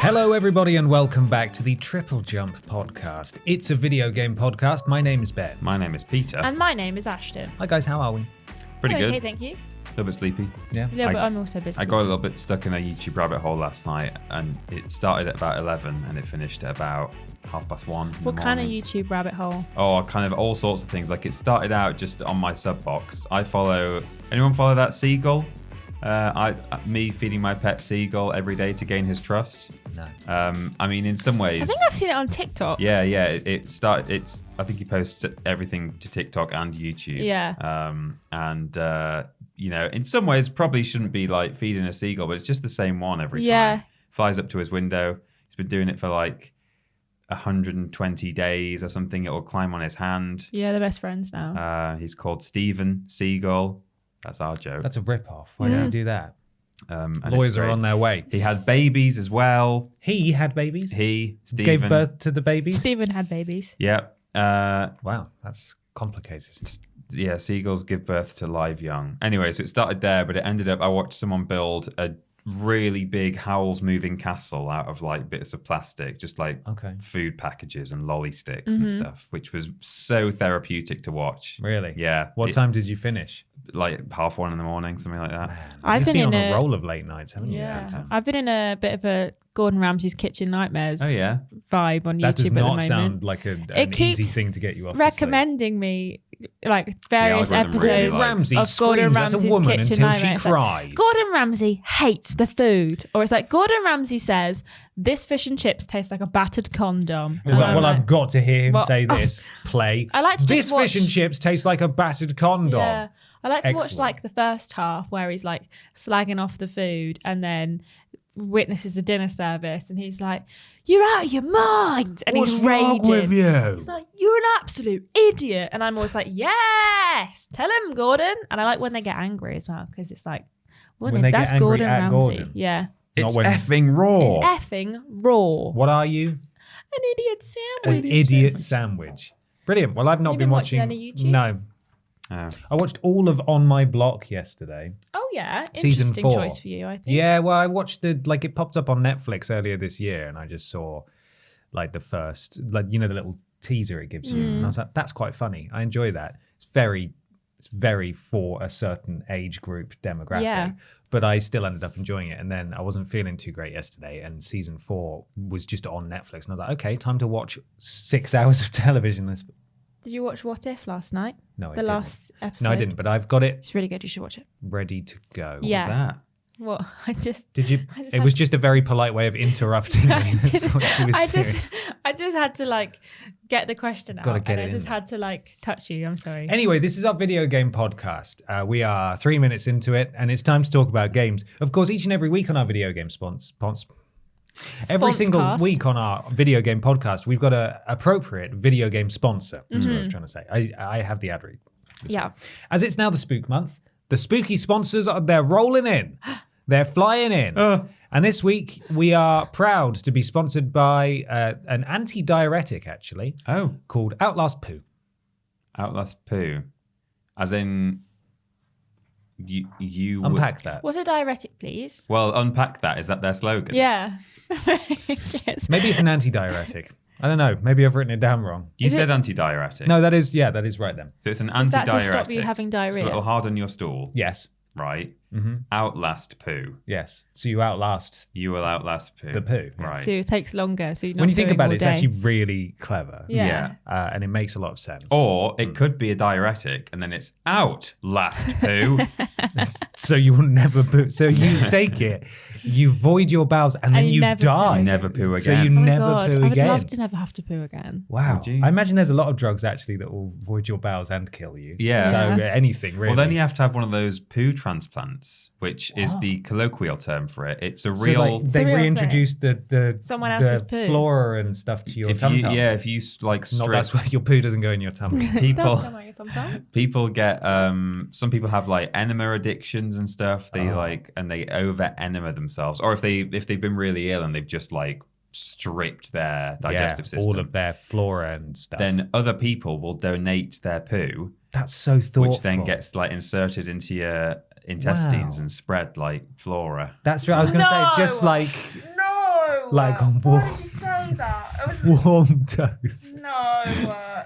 Hello, everybody, and welcome back to the TripleJump podcast. It's a video game podcast. My name is Ben. My name is Peter. And my name is Ashton. Hi, guys. How are we? Pretty good. Okay, thank you. A little bit sleepy. Yeah. Yeah, but I'm also busy. I got a little bit stuck in a YouTube rabbit hole last night, and it started at about 11 and it finished at about 1:30. What kind of YouTube rabbit hole? Oh, kind of all sorts of things. Like, it started out just on my sub box. Anyone follow that seagull? Me feeding my pet seagull every day to gain his trust. No. I mean, in some ways. I think I've seen it on TikTok. Yeah. It started. I think he posts everything to TikTok and YouTube. Yeah. In some ways, probably shouldn't be like feeding a seagull, but it's just the same one every time. Flies up to his window. He's been doing it for like 120 days or something. It will climb on his hand. Yeah, they're best friends now. He's called Steven Seagull. That's our joke. That's a rip-off. Why don't you do that? And Lawyers are on their way. He had babies as well. He had babies? Steven. Gave birth to the babies? Stephen had babies. Yep. Wow, that's complicated. Yeah, seagulls give birth to live young. Anyway, so it started there, but it ended up, I watched someone build a really big Howl's Moving Castle out of like bits of plastic, just like food packages and lolly sticks and stuff, which was so therapeutic to watch. Really? Yeah. What time did you finish? Like 1:30 in the morning, something like that. Man, I've you've been been on in a roll of late nights, haven't you? Yeah. I've been in a bit of a Gordon Ramsay's Kitchen Nightmares vibe on YouTube that does at the not moment. sound like an easy thing to get you off recommending me like various algorithm really episodes Ramsay of Gordon screams at a Ramsay's woman Kitchen until she Nightmares. cries. Gordon Ramsay hates the food. Or it's like Gordon Ramsay says, this fish and chips taste like a battered condom. It was like, well, I've got to hear him say this. Play. I like to this just watch, fish and chips taste like a battered condom. Yeah. I like to watch Excellent. like the first half where he's like slagging off the food and then witnesses a dinner service and he's like, you're out of your mind. And What's he's wrong raging. with you? He's like, you're an absolute idiot. And I'm always like, yes, tell him, Gordon. And I like when they get angry as well because it's like, well, When they that's get angry Gordon at Ramsay. Gordon. Yeah. It's when- effing raw. It's effing raw. What are you? An idiot sandwich. An idiot sandwich. Brilliant. Well, I've not You been been watching. watching any YouTube? No. Oh. I watched all of On My Block yesterday. Oh, yeah. Season Interesting 4. choice for you, I think. Yeah, well, I watched it popped up on Netflix earlier this year, and I just saw like the first, the little teaser it gives you, and I was like, that's quite funny. I enjoy that. It's very for a certain age group demographic. Yeah. But I still ended up enjoying it, and then I wasn't feeling too great yesterday, and season 4 was just on Netflix, and I was like, okay, time to watch 6 hours of television. Did you watch What If last night? No, I The didn't. last episode? No, I didn't, but I've got it It's really good. You should watch it. ready to go. Yeah. That? What? Did you? I just It was just a very polite way of interrupting me. That's what she was doing. I just had to like get the question out. Gotta get and it I in just there. had to like touch you. I'm sorry. Anyway, this is our video game podcast. We are 3 minutes into it, and it's time to talk about games. Of course, each and every week on our video game every single Sponscast. week on our video game podcast, we've got an appropriate video game sponsor. That's what I was trying to say. I have the ad read. Yeah. As it's now the spook month, the spooky sponsors they're rolling in. They're flying in. And this week, we are proud to be sponsored by an anti-diuretic, actually, called Outlast Poo. Outlast Poo. As in, you Unpack that. What's a diuretic, please? Well, unpack that. Is that their slogan? Yeah. Yes. Maybe it's an anti-diuretic. I don't know. Maybe I've written it down wrong. You Is said it- anti-diuretic. No, that is right then. So it's an Is that anti-diuretic. to stop you having So diarrhea? it'll harden your stool, Yes. right? Mm-hmm. Outlast poo. Yes. So you outlast You will outlast poo. the poo. Yeah. Right. So it takes longer. So you're not When you think pooing about all it, it's day. actually really clever. Yeah. And it makes a lot of sense. Or it could be a diuretic, and then it's outlast poo. So you will never poo. So you take it, you void your bowels, and then And you you never die. poo. Never poo again. So you Oh my never God. poo I would again. love to never have to poo again. Wow. Would you? I imagine there's a lot of drugs actually that will void your bowels and kill you. Yeah. So Yeah. anything really. Well, then you have to have one of those poo transplants, which is the colloquial term for it. It's a So, real. like, they a real reintroduced the Someone else's the poo. flora and stuff to your if tum you, tum. yeah, if you like Not strip that's where your poo doesn't go in your tum. people. Sometimes. People get some people have like enema addictions and stuff. They they over enema themselves, or if they've been really ill and they've just like stripped their digestive system, all of their flora and stuff. then other people will donate their poo, that's so thoughtful. which then gets like inserted into your intestines Wow. and spread like flora. That's what I was going to say. No! Just like No! Like on Why did you say that? warm toast. No.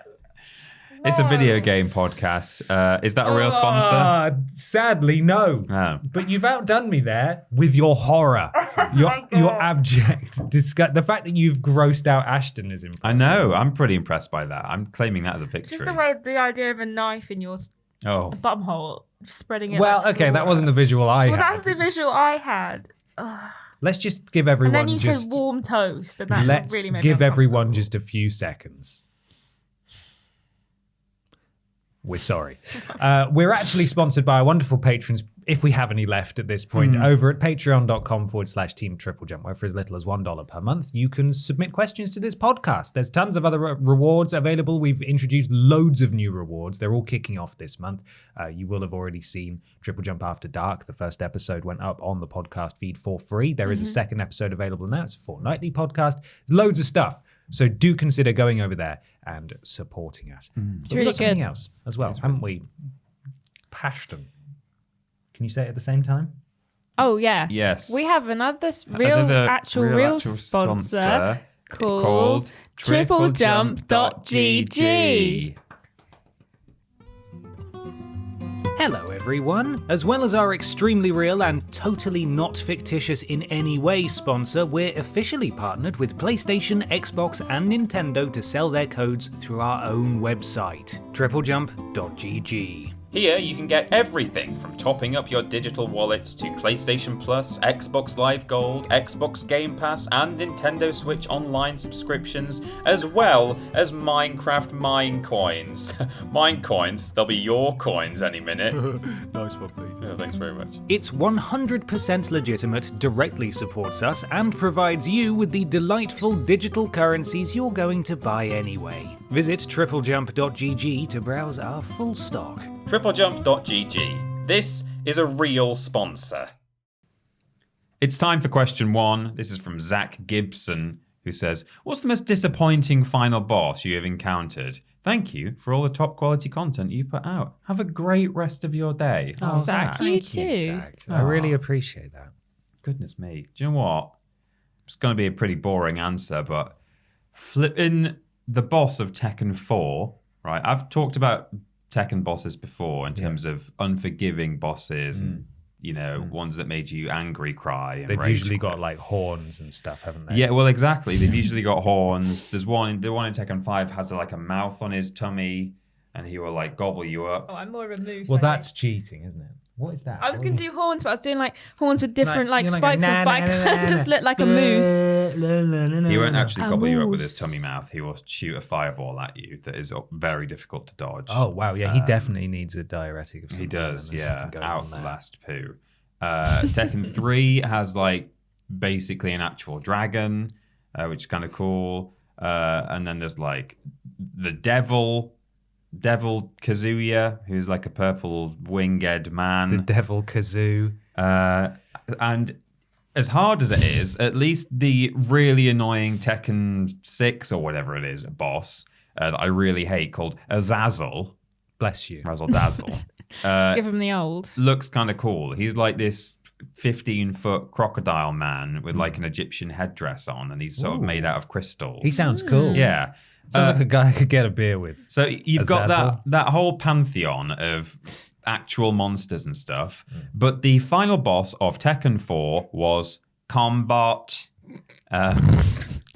It's a video game podcast. Is that a real sponsor? Sadly, no. Oh. But you've outdone me there with your horror, your abject disgust. The fact that you've grossed out Ashton is impressive. I know. I'm pretty impressed by that. I'm claiming that as a victory. Just the idea of a knife in your bumhole, spreading it. Well, like okay, that wasn't the visual I had. Well, that's the visual I had. Ugh. Let's just give everyone. And then you said warm toast, and that let's really made give me everyone just a few seconds. We're sorry. We're actually sponsored by our wonderful patrons, if we have any left at this point, over at patreon.com/Team TripleJump, where for as little as $1 per month, you can submit questions to this podcast. There's tons of other rewards available. We've introduced loads of new rewards. They're all kicking off this month. You will have already seen Triple Jump After Dark. The first episode went up on the podcast feed for free. There is a second episode available now. It's a fortnightly podcast. There's loads of stuff. So do consider going over there and supporting us. It's really good. Something else as well, haven't we? Pashton. Can you say it at the same time? Oh, yeah. Yes. We have another real sponsor called TripleJump.gg. Hello everyone! As well as our extremely real and totally not fictitious in any way sponsor, we're officially partnered with PlayStation, Xbox and Nintendo to sell their codes through our own website, TripleJump.gg. Here you can get everything from topping up your digital wallets to PlayStation Plus, Xbox Live Gold, Xbox Game Pass and Nintendo Switch Online subscriptions, as well as Minecraft Mine Coins. Mine Coins, they'll be your coins any minute. Nice one, Pete. Oh, thanks very much. It's 100% legitimate, directly supports us, and provides you with the delightful digital currencies you're going to buy anyway. Visit TripleJump.gg to browse our full stock. TripleJump.gg. This is a real sponsor. It's time for question 1. This is from Zach Gibson, who says, "What's the most disappointing final boss you have encountered? Thank you for all the top quality content you put out. Have a great rest of your day." Oh, Zach, you too. Zach. I really appreciate that. Goodness me. Do you know what? It's going to be a pretty boring answer, but flipping the boss of Tekken 4, right? I've talked about Tekken bosses before in terms of unforgiving bosses and, you know, ones that made you angry cry. And They've usually got like horns and stuff, haven't they? Yeah, well, exactly. They've usually got horns. The one in Tekken 5 has like a mouth on his tummy and he will like gobble you up. Oh, I'm more of a moose. Well, that's cheating, isn't it? What is that? I was going to do horns, but I was doing like horns with different like you're spikes off, but I can't just look like a moose. He won't actually A gobble you up with his moose. tummy mouth. He will shoot a fireball at you that is very difficult to dodge. Oh, wow. Yeah, he definitely needs a diuretic of some He kind, does, and there's yeah. something going on there. Outlast poo. Tekken 3 has like basically an actual dragon, which is kind of cool. And then there's like the Devil Kazuya, who's like a purple winged man. The Devil Kazoo. And as hard as it is, at least the really annoying Tekken 6 or whatever it is, boss that I really hate called Azazel. Bless you. Razzle Dazzle. Give him the old. Looks kind of cool. He's like this 15-foot crocodile man with like an Egyptian headdress on, and he's sort of made out of crystals. He sounds cool. Yeah. Sounds like a guy I could get a beer with. So you've got Azazel. that whole pantheon of actual monsters and stuff, but the final boss of Tekken 4 was Combot.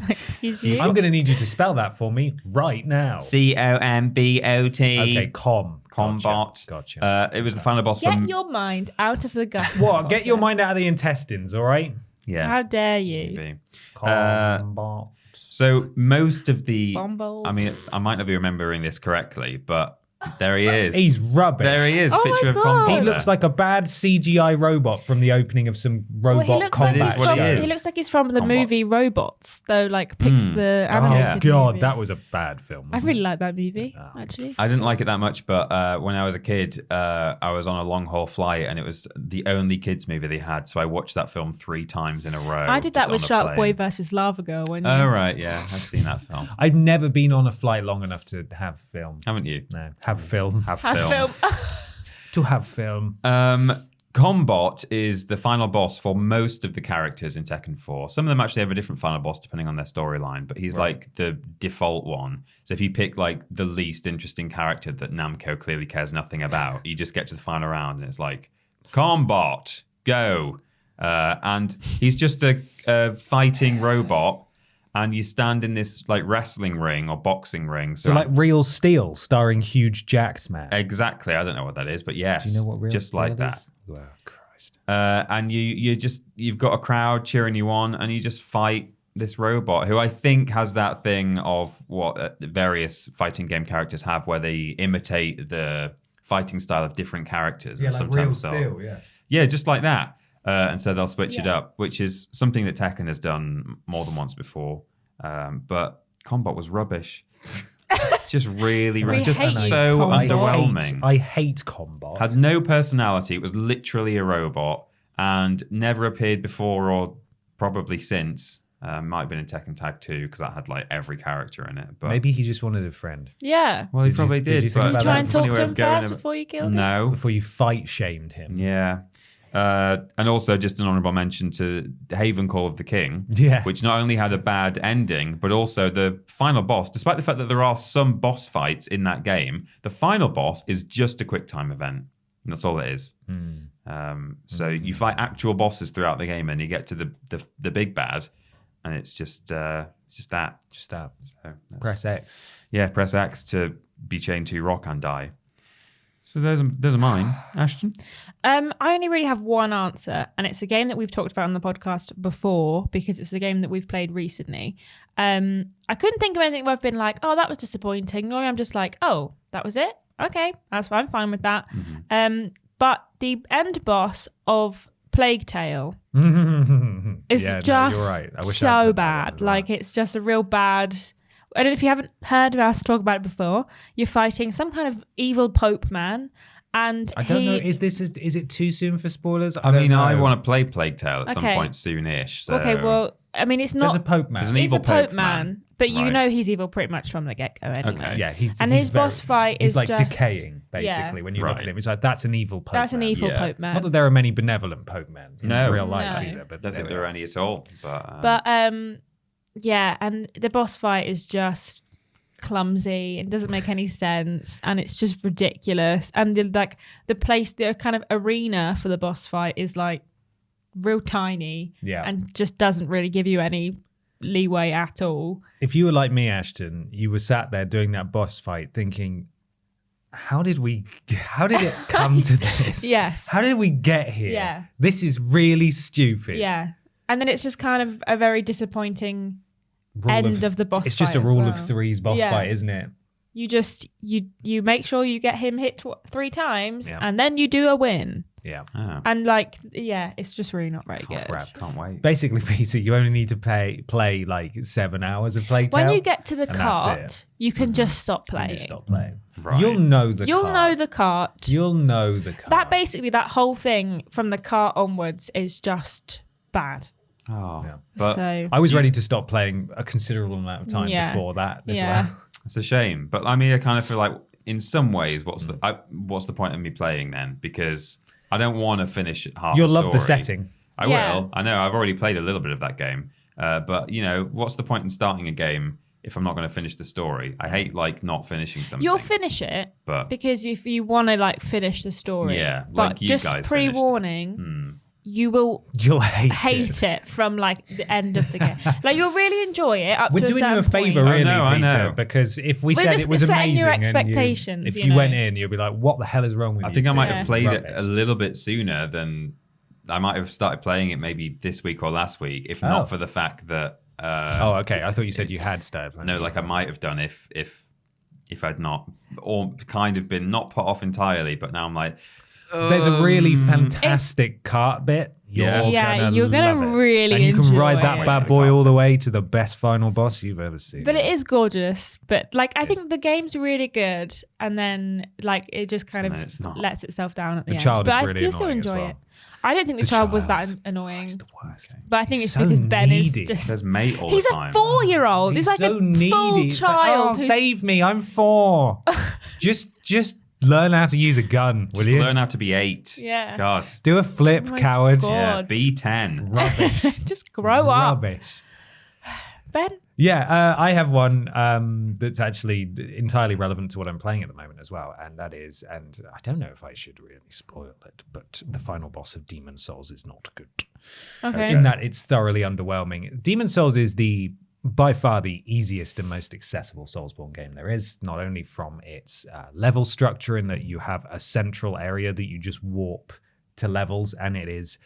Excuse you. I'm going to need you to spell that for me right now. Combot. Okay, Combot. Gotcha. It was the final boss Get from... your mind out of the gut. What? Get your mind out of the intestines, all right? Yeah. How dare you? maybe. Combot. So most of the... Bomballs. I mean, I might not be remembering this correctly, but there he is. He's rubbish. There he is. Oh Picture my of God. Combot. He looks like a bad CGI robot from the opening of some robot he looks like combat he's That is what from, he show. is. he looks like he's from the Combot. movie Robots, though, like the Oh, animated God, movie. that was a bad film. I really like that movie, actually. I didn't like it that much, but when I was a kid, I was on a long haul flight, and it was the only kids movie they had. So I watched that film 3 times in a row. I did that just with on a Shark Boy plane. versus Lava Girl. When Oh right, yeah, I've seen that film. I've never been on a flight long enough to have film. Haven't you? No, have film. Have Have film. To have film. Combot is the final boss for most of the characters in Tekken 4. Some of them actually have a different final boss depending on their storyline, but he's like the default one. So if you pick like the least interesting character that Namco clearly cares nothing about, you just get to the final round and it's like, Combot, go. And he's just a fighting robot. And you stand in this like wrestling ring or boxing ring. So like Real Steel, starring Huge Jacked Man. Exactly. I don't know what that is, but yes. Do you know what Real just Steel like is? that. Oh, Christ. And you've got a crowd cheering you on, and you just fight this robot who I think has that thing of what various fighting game characters have, where they imitate the fighting style of different characters. Yeah, and like sometimes Real Steel, yeah. Yeah, just like that. And so they'll switch it up, which is something that Tekken has done more than once before. But Combot was rubbish. just really, just so underwhelming. I hate Combot. Had no personality. It was literally a robot and never appeared before or probably since. Might have been in Tekken Tag 2 because that had like every character in it. But maybe he just wanted a friend. Yeah. Well, he probably did. Did you think but about Try and that? talk to him first before you killed him? No. Before you fight shamed him. Yeah. And also just an honourable mention to Haven Call of the King, which not only had a bad ending, but also the final boss, despite the fact that there are some boss fights in that game, the final boss is just a quick time event. And that's all it is. So you fight actual bosses throughout the game and you get to the big bad, and it's just that. So press X. Yeah, press X to be chained to rock and die. So those are mine. Ashton? I only really have one answer, and it's a game that we've talked about on the podcast before because it's a game that we've played recently. I couldn't think of anything where I've been like, oh, that was disappointing. Or I'm just like, oh, that was it? Okay, that's fine. I'm fine with that. Mm-hmm. But the end boss of Plague Tale is just so bad. Well. Like, it's just a real bad... I don't know if you haven't heard us talk about it before. You're fighting some kind of evil Pope man, and I don't know. Is it too soon for spoilers? I mean, I want to play Plague Tale at some point soonish. So. Okay, well, I mean, it's not. There's a Pope man. There's an evil Pope man, but you know he's evil pretty much from the get-go anyway. Okay. Yeah, his boss fight is like just decaying basically when you look at him. It's like that's an evil Pope. That's an evil Pope man. Not that there are many benevolent Pope men in real life either, but I don't think there are any at all. Yeah, and the boss fight is just clumsy and doesn't make any sense, and it's just ridiculous. And the kind of arena for the boss fight is like real tiny, and just doesn't really give you any leeway at all. If you were like me, Ashton, you were sat there doing that boss fight thinking, how did it come to this? Yes. How did we get here? Yeah. This is really stupid. Yeah. And then it's just kind of a very disappointing end of the boss fight. It's just a rule of threes boss fight, isn't it? You just, you make sure you get him hit 3 times and then you do a win. Yeah. Oh. And it's just really not very good. Crap, can't wait. Basically, Peter, you only need to play like 7 hours of Plague Tale. When you get to the cart, you can just stop playing. You just stop playing. Right. You'll know the cart. You'll know the cart. You'll know the cart. That whole thing from the cart onwards is just bad. Oh, yeah. But so, I was ready to stop playing a considerable amount of time before that as well. It's a shame, but I mean, I kind of feel like in some ways, what's the point of me playing then? Because I don't want to finish half. You'll the story. love the setting. I will. I know. I've already played a little bit of that game, but what's the point in starting a game if I'm not going to finish the story? I hate not finishing something. You'll finish it, but because if you want to finish the story, but you just guys pre-warning. You'll hate it from the end of the game. You'll really enjoy it up to a certain point. We're doing you a favour, really, I know. Peter, because if we said it was amazing, your expectations, if you went in, you'll be like, "What the hell is wrong with you?" I think I might have played it a little bit sooner than I might have started playing it maybe this week or last week, if not for the fact that. Okay. I thought you said you had started playing. No, I might have done if I'd not, or kind of been not put off entirely, but now I'm like. There's a really fantastic cart bit. You're gonna really and you can enjoy ride that it. bad boy all the way to the best final boss you've ever seen. But it is gorgeous. But I think the game's really good, and then it just kind of lets itself down at the end. Child but is really I do still enjoy it. I don't think the child was that annoying. He's the worst. But I think it's so because Ben needy. is just. There's mate all He's the time. a 4-year-old. He's like so a needy. full It's child. save me! I'm 4. just learn how to use a gun, will Just you? learn how to be 8. Yeah. God. Do a flip, Oh my coward. God. Yeah, be 10. Rubbish. Just grow up. Rubbish. Ben? Yeah, I have one that's actually entirely relevant to what I'm playing at the moment as well, and that is, and I don't know if I should really spoil it, but the final boss of Demon Souls is not good. Okay. In that it's thoroughly underwhelming. Demon Souls is by far the easiest and most accessible Soulsborne game there is, not only from its level structure in that you have a central area that you just warp to levels, and it is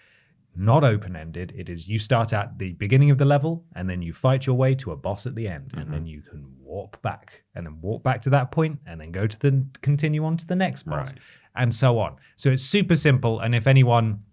not open-ended. It is you start at the beginning of the level and then you fight your way to a boss at the end, and then you can warp back and then walk back to that point and then continue on to the next boss, and so on. So it's super simple, and if anyone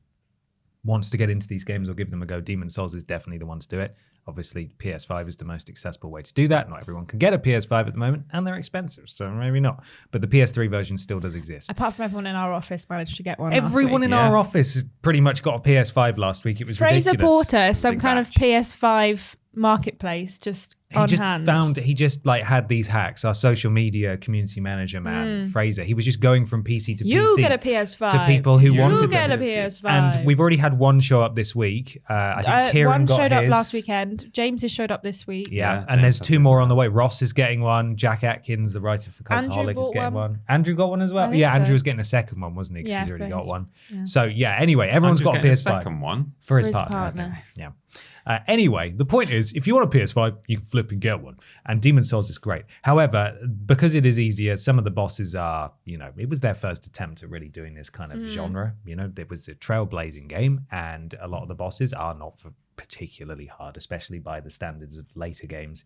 wants to get into these games or give them a go, Demon Souls is definitely the one to do it. Obviously, PS5 is the most accessible way to do that. Not everyone can get a PS5 at the moment, and they're expensive, so maybe not. But the PS3 version still does exist. Apart from everyone in our office managed to get one. Everyone in our office pretty much got a PS5 last week. It was Fraser ridiculous. Porter, some Big kind batch. of PS5 marketplace, just on hand. He just like had these hacks. Our social media community manager man, Fraser, he was just going from PC to You PC get a PS5 to people who wanted You get them. a PS5. And we've already had one show up this week. I think Kieran one got showed his. up last weekend. James's showed up this week. Yeah, Yeah, and James there's has 2 his more one. on the way. Ross is getting one. Jack Atkins, the writer for Andrew Cultaholic, is bought getting one. one. Andrew got one as well. I think Yeah, Andrew so. was getting a second one, wasn't he? Because Yeah, he's already for got his- one. yeah. So yeah. Anyway, everyone's Andrew's got a getting PS5 second one. for his his partner. partner. Yeah. Anyway, the point is, if you want a PS5, you can flip and get one. And Demon Souls is great. However, because it is easier, some of the bosses are, it was their first attempt at really doing this kind of genre. It was a trailblazing game, and a lot of the bosses are not particularly hard, especially by the standards of later games.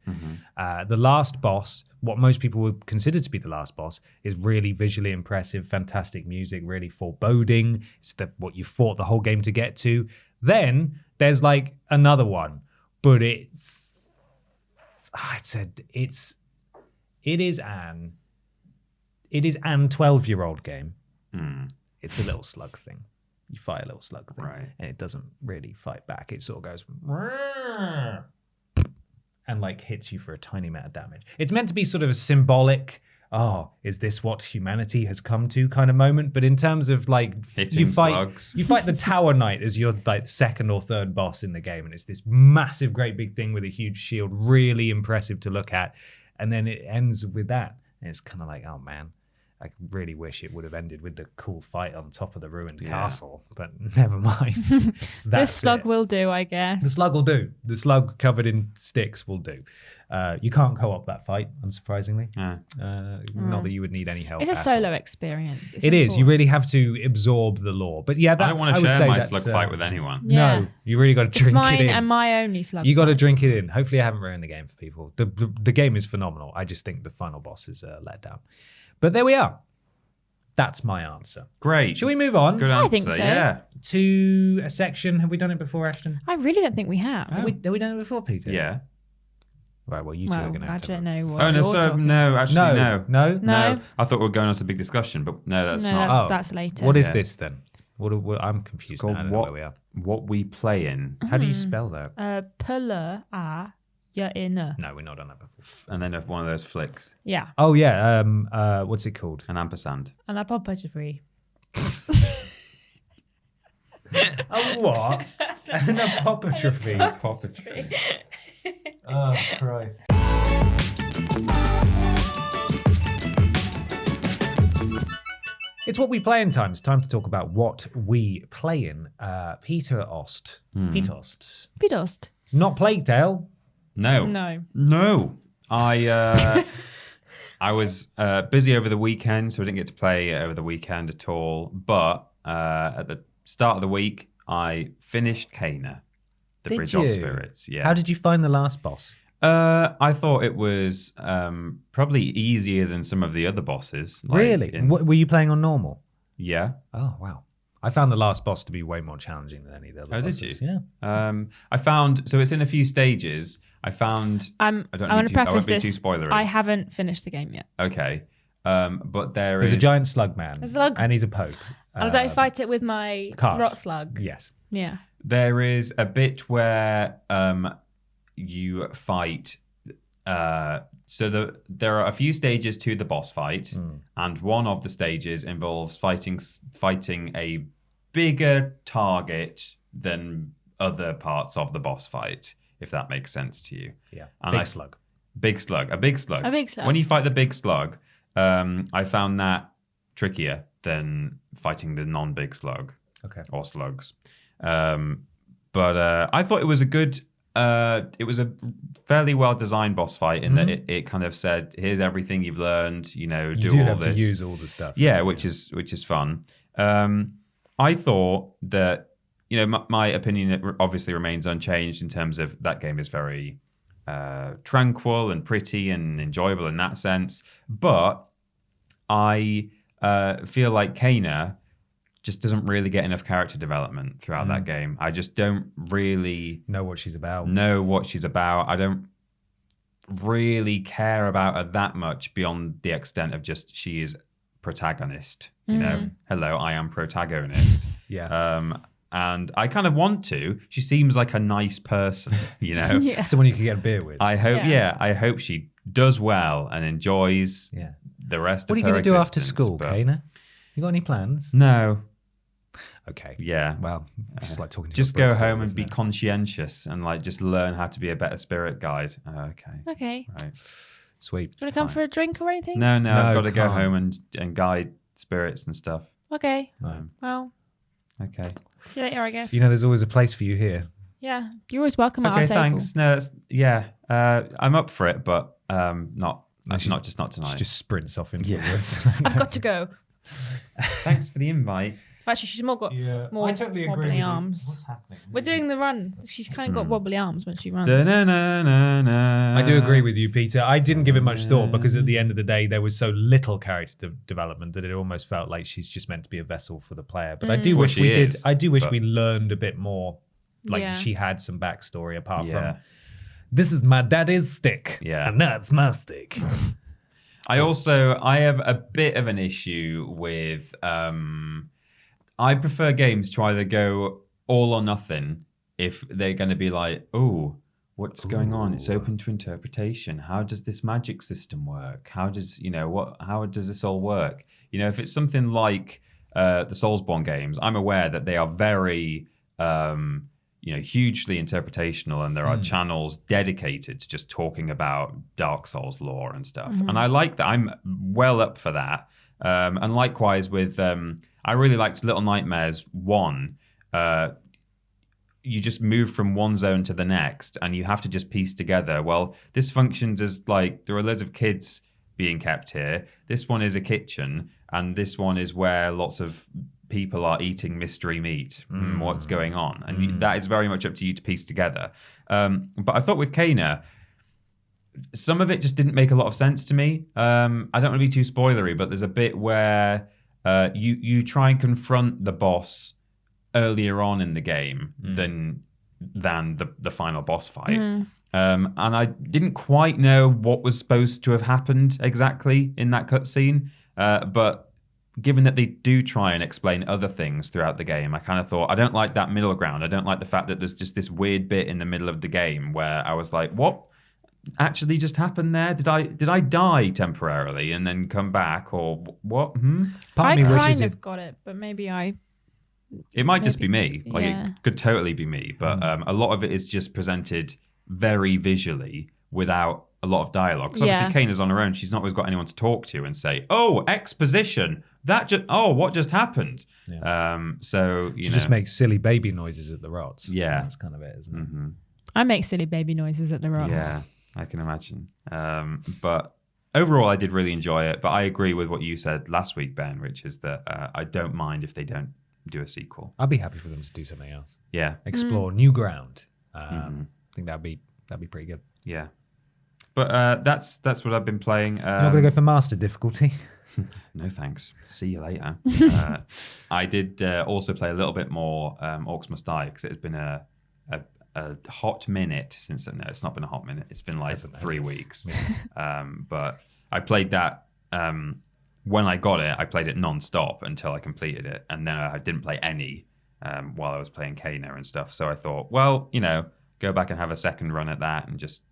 The last boss, what most people would consider to be the last boss, is really visually impressive, fantastic music, really foreboding. It's what you fought the whole game to get to. Then there's like another one, but it is an 12-year-old game. It's a little slug thing. You fight a little slug thing, and it doesn't really fight back. It sort of goes and like hits you for a tiny amount of damage. It's meant to be sort of a symbolic, is this what humanity has come to kind of moment? But in terms of like Hitting slugs. you fight the Tower Knight as your like second or third boss in the game, and it's this massive, great big thing with a huge shield, really impressive to look at. And then it ends with that, and it's kind of like, oh man, I really wish it would have ended with the cool fight on top of the ruined castle, but never mind. This slug will do, I guess. The slug will do. The slug covered in sticks will do. You can't co-op that fight, unsurprisingly. Not that you would need any help. It's a at solo all. experience. It is. You really have to absorb the lore. But yeah, I don't want to would share say my that's, slug fight with anyone. Yeah. No, you really got to It's drink mine it in. and my only slug. You got to fight. drink it in. Hopefully, I haven't ruined the game for people. The game is phenomenal. I just think the final boss is let down. But there we are. That's my answer. Great. Shall we move on Good answer. I think so. Yeah. to a section? Have we done it before, Ashton? I really don't think we have. Have we done it before, Peter? Yeah. Right, well, you two are Well, going to I have to... don't know what Oh, no, you're so, talking no, actually, no. No. I thought we were going on to a big discussion, but no, that's No, not. that's later. What is Yeah. this then? What I'm confused It's now. called I don't know where we are. What We Playin. How do you spell that? Pele a ya ina. No, we're not done that before. And then one of those flicks. Yeah. Oh, yeah. What's it called? An ampersand. And I pop free. Oh, what? An apostrophe. Oh, Christ. It's What We Play in time. It's time to talk about what we play in. Peter Ost. Peter Ost. Pidost. Not Plague Tale. No. No. I was busy over the weekend, so I didn't get to play over the weekend at all. But at the start of the week, I finished Cana, the Did Bridge you? of Spirits. Yeah. How did you find the last boss? I thought it was probably easier than some of the other bosses. like Really? in- Were you playing on normal? yeah. Oh, wow. I found the last boss to be way more challenging than any of the other Oh, did bosses. you? Yeah. I found, so it's in a few stages. I found, I I want to won't preface be too this. spoilery. I haven't finished the game yet. Okay. But There's a giant slug man. There's a slug. And he's a pope. And I don't fight it with my card. rot slug. Yes. Yeah. There is a bit where you fight So there are a few stages to the boss fight, and one of the stages involves fighting a bigger target than other parts of the boss fight, if that makes sense to you. Yeah. And Big slug. A big slug. A big slug. When you fight the big slug, I found that trickier than fighting the non-big slug. Okay. Or slugs. But I thought it was it was a fairly well-designed boss fight in that it kind of said, here's everything you've learned, do all this. You do have to use all the stuff. Yeah, which is fun. I thought that, my opinion obviously remains unchanged in terms of that game is very tranquil and pretty and enjoyable in that sense. But I feel like Kana just doesn't really get enough character development throughout that game. I just don't really know what she's about. I don't really care about her that much beyond the extent of just she is protagonist. Hello, I am protagonist. Yeah. And I kind of want to. She seems like a nice person, Yeah. Someone you could get a beer with. I hope she does well and enjoys the rest What of are you her going to do after existence, school, but- Kana? You got any plans? No. Okay. Yeah. Well, just like talking to Just your go book, home and isn't be it? conscientious and just learn how to be a better spirit guide. Okay. Okay. Right. Sweet. Do you want to come for a drink or anything? No, No, I've got to go can't. home and guide spirits and stuff. Okay. Um, Well, okay. see you later, I guess. There's always a place for you here. Yeah. You're always welcome at Okay, our table. thanks. No, I'm up for it, but not tonight. She just sprints off into the woods. I've got to go. Thanks for the invite. Actually, she's more got more I totally agree wobbly with arms. You. What's happening? We're doing the run. She's kind of got wobbly arms when she runs. I I do agree with you, Peter. I didn't give it much thought because at the end of the day, there was so little character development that it almost felt like she's just meant to be a vessel for the player. But I do wish Well, we she did. is, I do wish but- we learned a bit more. Like Yeah. she had some backstory apart Yeah. from this is my daddy's stick. Yeah. And that's my stick. I have a bit of an issue with I prefer games to either go all or nothing if they're going to be like, oh, what's going on? It's open to interpretation. How does this magic system work? How does this all work? If it's something like the Soulsborne games, I'm aware that they are very hugely interpretational, and there are channels dedicated to just talking about Dark Souls lore and stuff. And I like that. I'm well up for that. And likewise with, I really liked Little Nightmares 1. You just move from one zone to the next, and you have to just piece together, well, this functions as there are loads of kids being kept here. This one is a kitchen, and this one is where lots of people are eating mystery meat. What's going on? And that is very much up to you to piece together. But I thought with Kana, some of it just didn't make a lot of sense to me. I don't want to be too spoilery, but there's a bit where you try and confront the boss earlier on in the game than the final boss fight. And I didn't quite know what was supposed to have happened exactly in that cutscene. But given that they do try and explain other things throughout the game, I kind of thought, I don't like that middle ground. I don't like the fact that there's just this weird bit in the middle of the game where I was like, what actually just happened there? Did I die temporarily and then come back, or what? Part I of me wishes kind it. of got it, but maybe It might just be me. Yeah. It could totally be me. But a lot of it is just presented very visually without a lot of dialogue. Because obviously Kana's on her own. She's not always got anyone to talk to and say, oh, exposition. What just happened? Yeah. So, She just makes silly baby noises at the rots. Yeah. That's kind of it, isn't it? Mm-hmm. I make silly baby noises at the rots. Yeah, I can imagine. But overall, I did really enjoy it. But I agree with what you said last week, Ben, which is that I don't mind if they don't do a sequel. I'd be happy for them to do something else. Yeah. Explore new ground. I think that'd be pretty good. Yeah. But that's what I've been playing. Not going to go for master difficulty. No thanks. See you later. I did also play a little bit more Orcs Must Die, because it has been a hot minute since. No, it's not been a hot minute. It's been like 3 weeks. But I played that when I got it. I played it non-stop until I completed it, and then I didn't play any while I was playing Kana and stuff. So I thought, well, go back and have a second run at that and just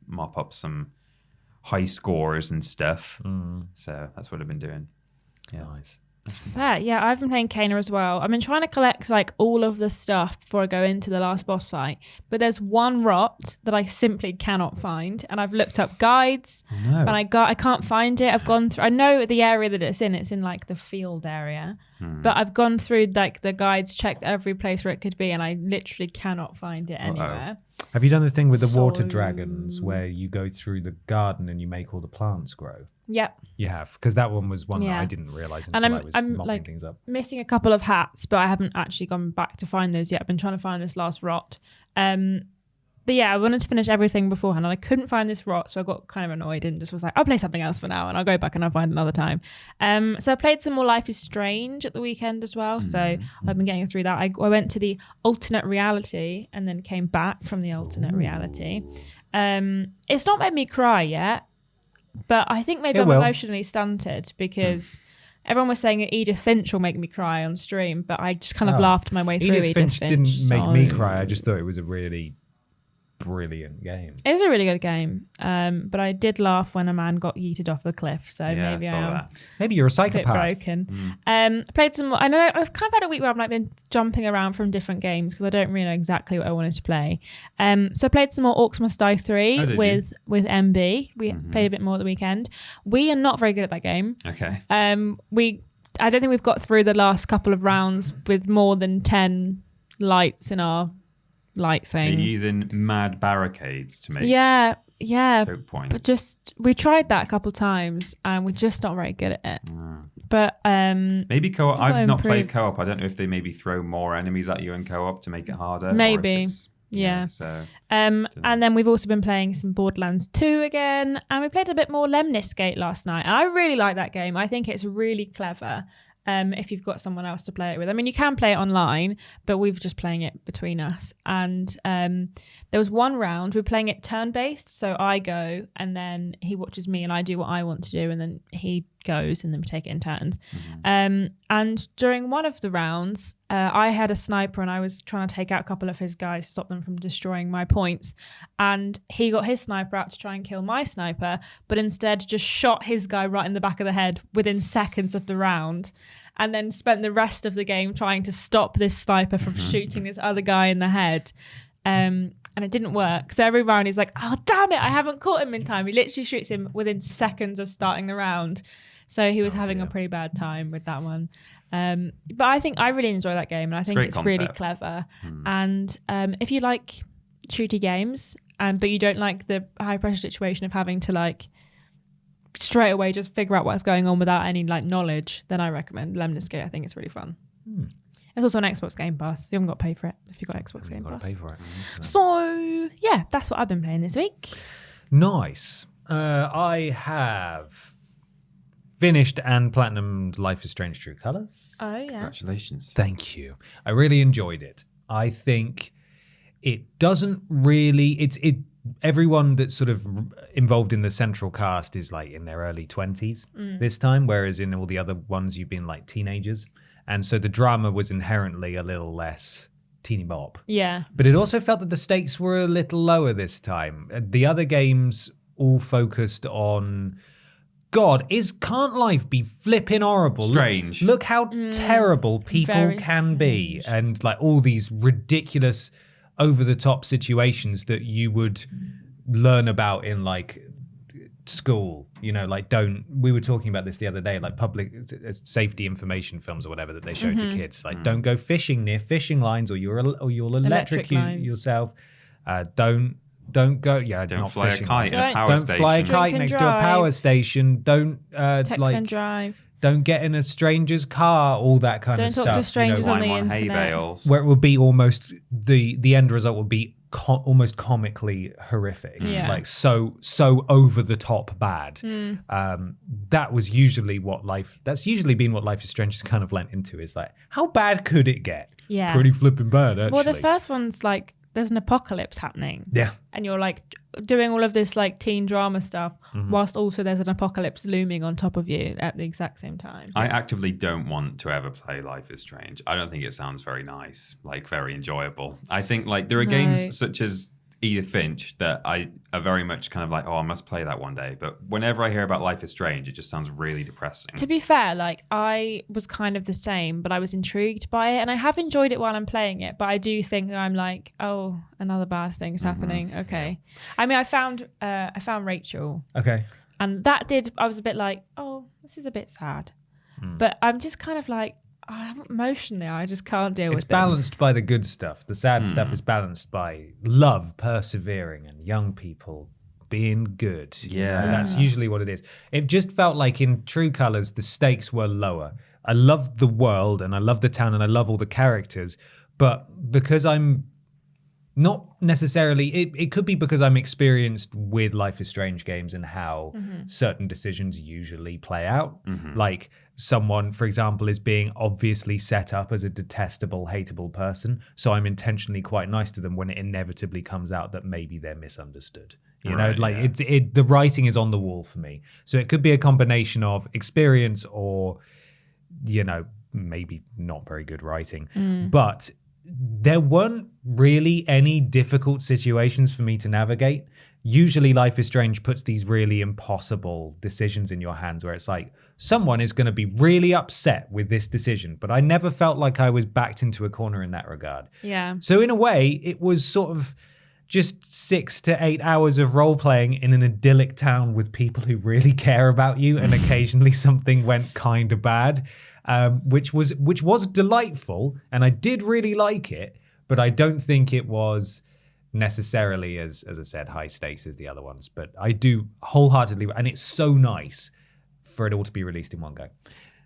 mop up some high scores and stuff. So that's what I've been doing. Yeah. Nice. Fair. Yeah, I've been playing Kena as well. I've been trying to collect like all of the stuff before I go into the last boss fight, but there's one rot that I simply cannot find, and I've looked up guides and I can't find it. I've gone through. I know the area that it's in like the field area, but I've gone through like the guides, checked every place where it could be, and I literally cannot find it anywhere. Have you done the thing with the water dragons where you go through the garden and you make all the plants grow? Yep. You have, because that one was one that I didn't realise until I was mopping like, things up. Missing a couple of hats, but I haven't actually gone back to find those yet. I've been trying to find this last rot. But yeah, I wanted to finish everything beforehand and I couldn't find this rot, so I got kind of annoyed and just was like, I'll play something else for now and I'll go back and I'll find another time. So I played some more Life is Strange at the weekend as well. So I've been getting through that. I went to the alternate reality and then came back from the alternate reality. It's not made me cry yet, but I think maybe I'm emotionally stunted because everyone was saying that Edith Finch will make me cry on stream, but I just kind of laughed my way through Edith Finch. Didn't make me cry. I just thought it was a really brilliant game. It was a really good game, but I did laugh when a man got yeeted off the cliff. So maybe you're a a psychopath. bit broken. Played some more. I know I've kind of had a week where I've like been jumping around from different games because I don't really know exactly what I wanted to play. So I played some more Orcs Must Die 3 with MB. We played a bit more at the weekend. We are not very good at that game. Okay. I don't think we've got through the last couple of rounds with more than 10 lights in our light thing. Are you using mad barricades to make choke points? But just we tried that a couple of times and we're just not very good at it. But maybe co-op. I've not played co-op. I don't know if they maybe throw more enemies at you in co-op to make it harder. Maybe. So and then we've also been playing some Borderlands 2 again, and we played a bit more Lemniscate last night. And I really like that game. I think it's really clever. If you've got someone else to play it with. I mean, you can play it online, but we've just playing it between us. And there was one round, we're playing it turn-based. So I go and then he watches me and I do what I want to do. And then he goes and then we take it in turns. And during one of the rounds, I had a sniper and I was trying to take out a couple of his guys to stop them from destroying my points. And he got his sniper out to try and kill my sniper, but instead just shot his guy right in the back of the head within seconds of the round. And then spent the rest of the game trying to stop this sniper from shooting this other guy in the head. And it didn't work. So every round he's like, oh, damn it, I haven't caught him in time. He literally shoots him within seconds of starting the round. So he was having a pretty bad time with that one. But I think I really enjoy that game. And I think it's really clever. And if you like shooty games, but you don't like the high pressure situation of having to like straight away just figure out what's going on without any like knowledge, then I recommend Lemniscate. I think it's really fun. It's also on Xbox Game Pass. You haven't got to pay for it if you've got Xbox Game Pass. Pay for it. So yeah, that's what I've been playing this week. Nice. I have finished and platinumed Life is Strange True Colors. Oh yeah. Congratulations. Thank you. I really enjoyed it. I think it doesn't really everyone that's sort of involved in the central cast is like in their early 20s this time, whereas in all the other ones you've been like teenagers. And so the drama was inherently a little less teeny bop. Yeah. But it also felt that the stakes were a little lower this time. The other games all focused on, God, can't life be flipping horrible? Strange. Look how terrible people can be. And like all these ridiculous over-the-top situations that you would learn about in like school, like we were talking about this the other day, like public safety information films or whatever that they show to kids, like don't go fishing near fishing lines or you'll electrocute yourself. Don't go don't fly a kite in a power station. Don't fly a kite next to a power station. Don't text and drive. Don't get in a stranger's car, all that kind of stuff. Don't talk to strangers on the internet. Hay bales. Where it would be almost, the end result would be almost comically horrific. Yeah. Like so over the top bad. That's usually been what Life is Strange has kind of lent into, is like, how bad could it get? Yeah. Pretty flipping bad, actually. Well, the first one's like, there's an apocalypse happening. Yeah. And you're like doing all of this like teen drama stuff whilst also there's an apocalypse looming on top of you at the exact same time. I actively don't want to ever play Life is Strange. I don't think it sounds very nice, like very enjoyable. I think like there are games such as Edith Finch that I are very much kind of like, oh, I must play that one day. But whenever I hear about Life is Strange, it just sounds really depressing. To be fair, like I was kind of the same, but I was intrigued by it, and I have enjoyed it while I'm playing it. But I do think that I'm like, oh, another bad thing's happening. Okay, I mean, I found Rachel. Okay, and that did. I was a bit like, oh, this is a bit sad, but I'm just kind of like. Emotionally, I just can't deal with this. It's balanced by the good stuff. The sad stuff is balanced by love, persevering, and young people being good. Yeah. That's usually what it is. It just felt like in True Colors, the stakes were lower. I loved the world and I love the town and I love all the characters. But because I'm not necessarily, it could be because I'm experienced with Life is Strange games and how certain decisions usually play out. Like someone, for example, is being obviously set up as a detestable, hateable person. So I'm intentionally quite nice to them when it inevitably comes out that maybe they're misunderstood. You know, like the writing is on the wall for me. So it could be a combination of experience or, you know, maybe not very good writing. But there weren't really any difficult situations for me to navigate. Usually Life is Strange puts these really impossible decisions in your hands where it's like, someone is going to be really upset with this decision, but I never felt like I was backed into a corner in that regard. Yeah. So in a way, it was sort of just 6 to 8 hours of role playing in an idyllic town with people who really care about you, and occasionally something went kind of bad. Which was delightful, and I did really like it, but I don't think it was necessarily as I said, high stakes as the other ones. But I do wholeheartedly, and it's so nice for it all to be released in one go.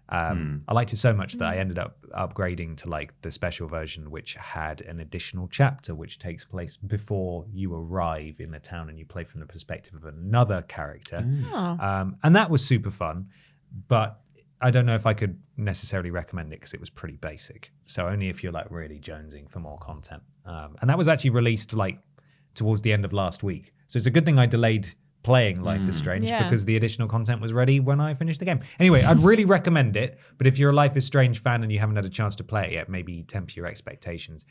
I liked it so much that I ended up upgrading to like the special version, which had an additional chapter which takes place before you arrive in the town, and you play from the perspective of another character. And that was super fun, but I don't know if I could necessarily recommend it because it was pretty basic. So only if you're like really jonesing for more content. And that was actually released like towards the end of last week. So it's a good thing I delayed playing Life is Strange because the additional content was ready when I finished the game. Anyway, I'd really recommend it. But if you're a Life is Strange fan and you haven't had a chance to play it yet, maybe temper your expectations.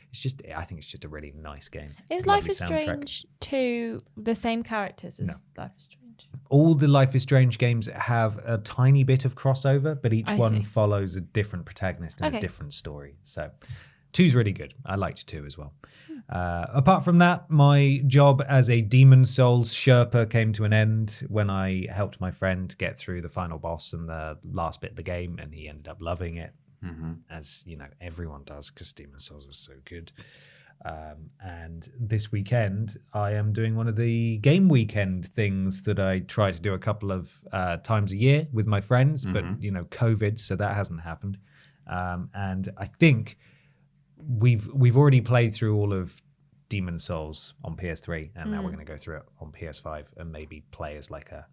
I think it's just a really nice game. Is Life is Strange 2 the same characters as Life is Strange? All the Life is Strange games have a tiny bit of crossover, but each one follows a different protagonist and a different story. So 2's really good. I liked 2 as well. Apart from that, my job as a Demon Souls Sherpa came to an end when I helped my friend get through the final boss and the last bit of the game, and he ended up loving it, as you know everyone does because Demon Souls is so good. And this weekend, I am doing one of the game weekend things that I try to do a couple of times a year with my friends, but you know, COVID, so that hasn't happened. And I think we've already played through all of Demon Souls on PS3, and now we're going to go through it on PS5 and maybe play as like a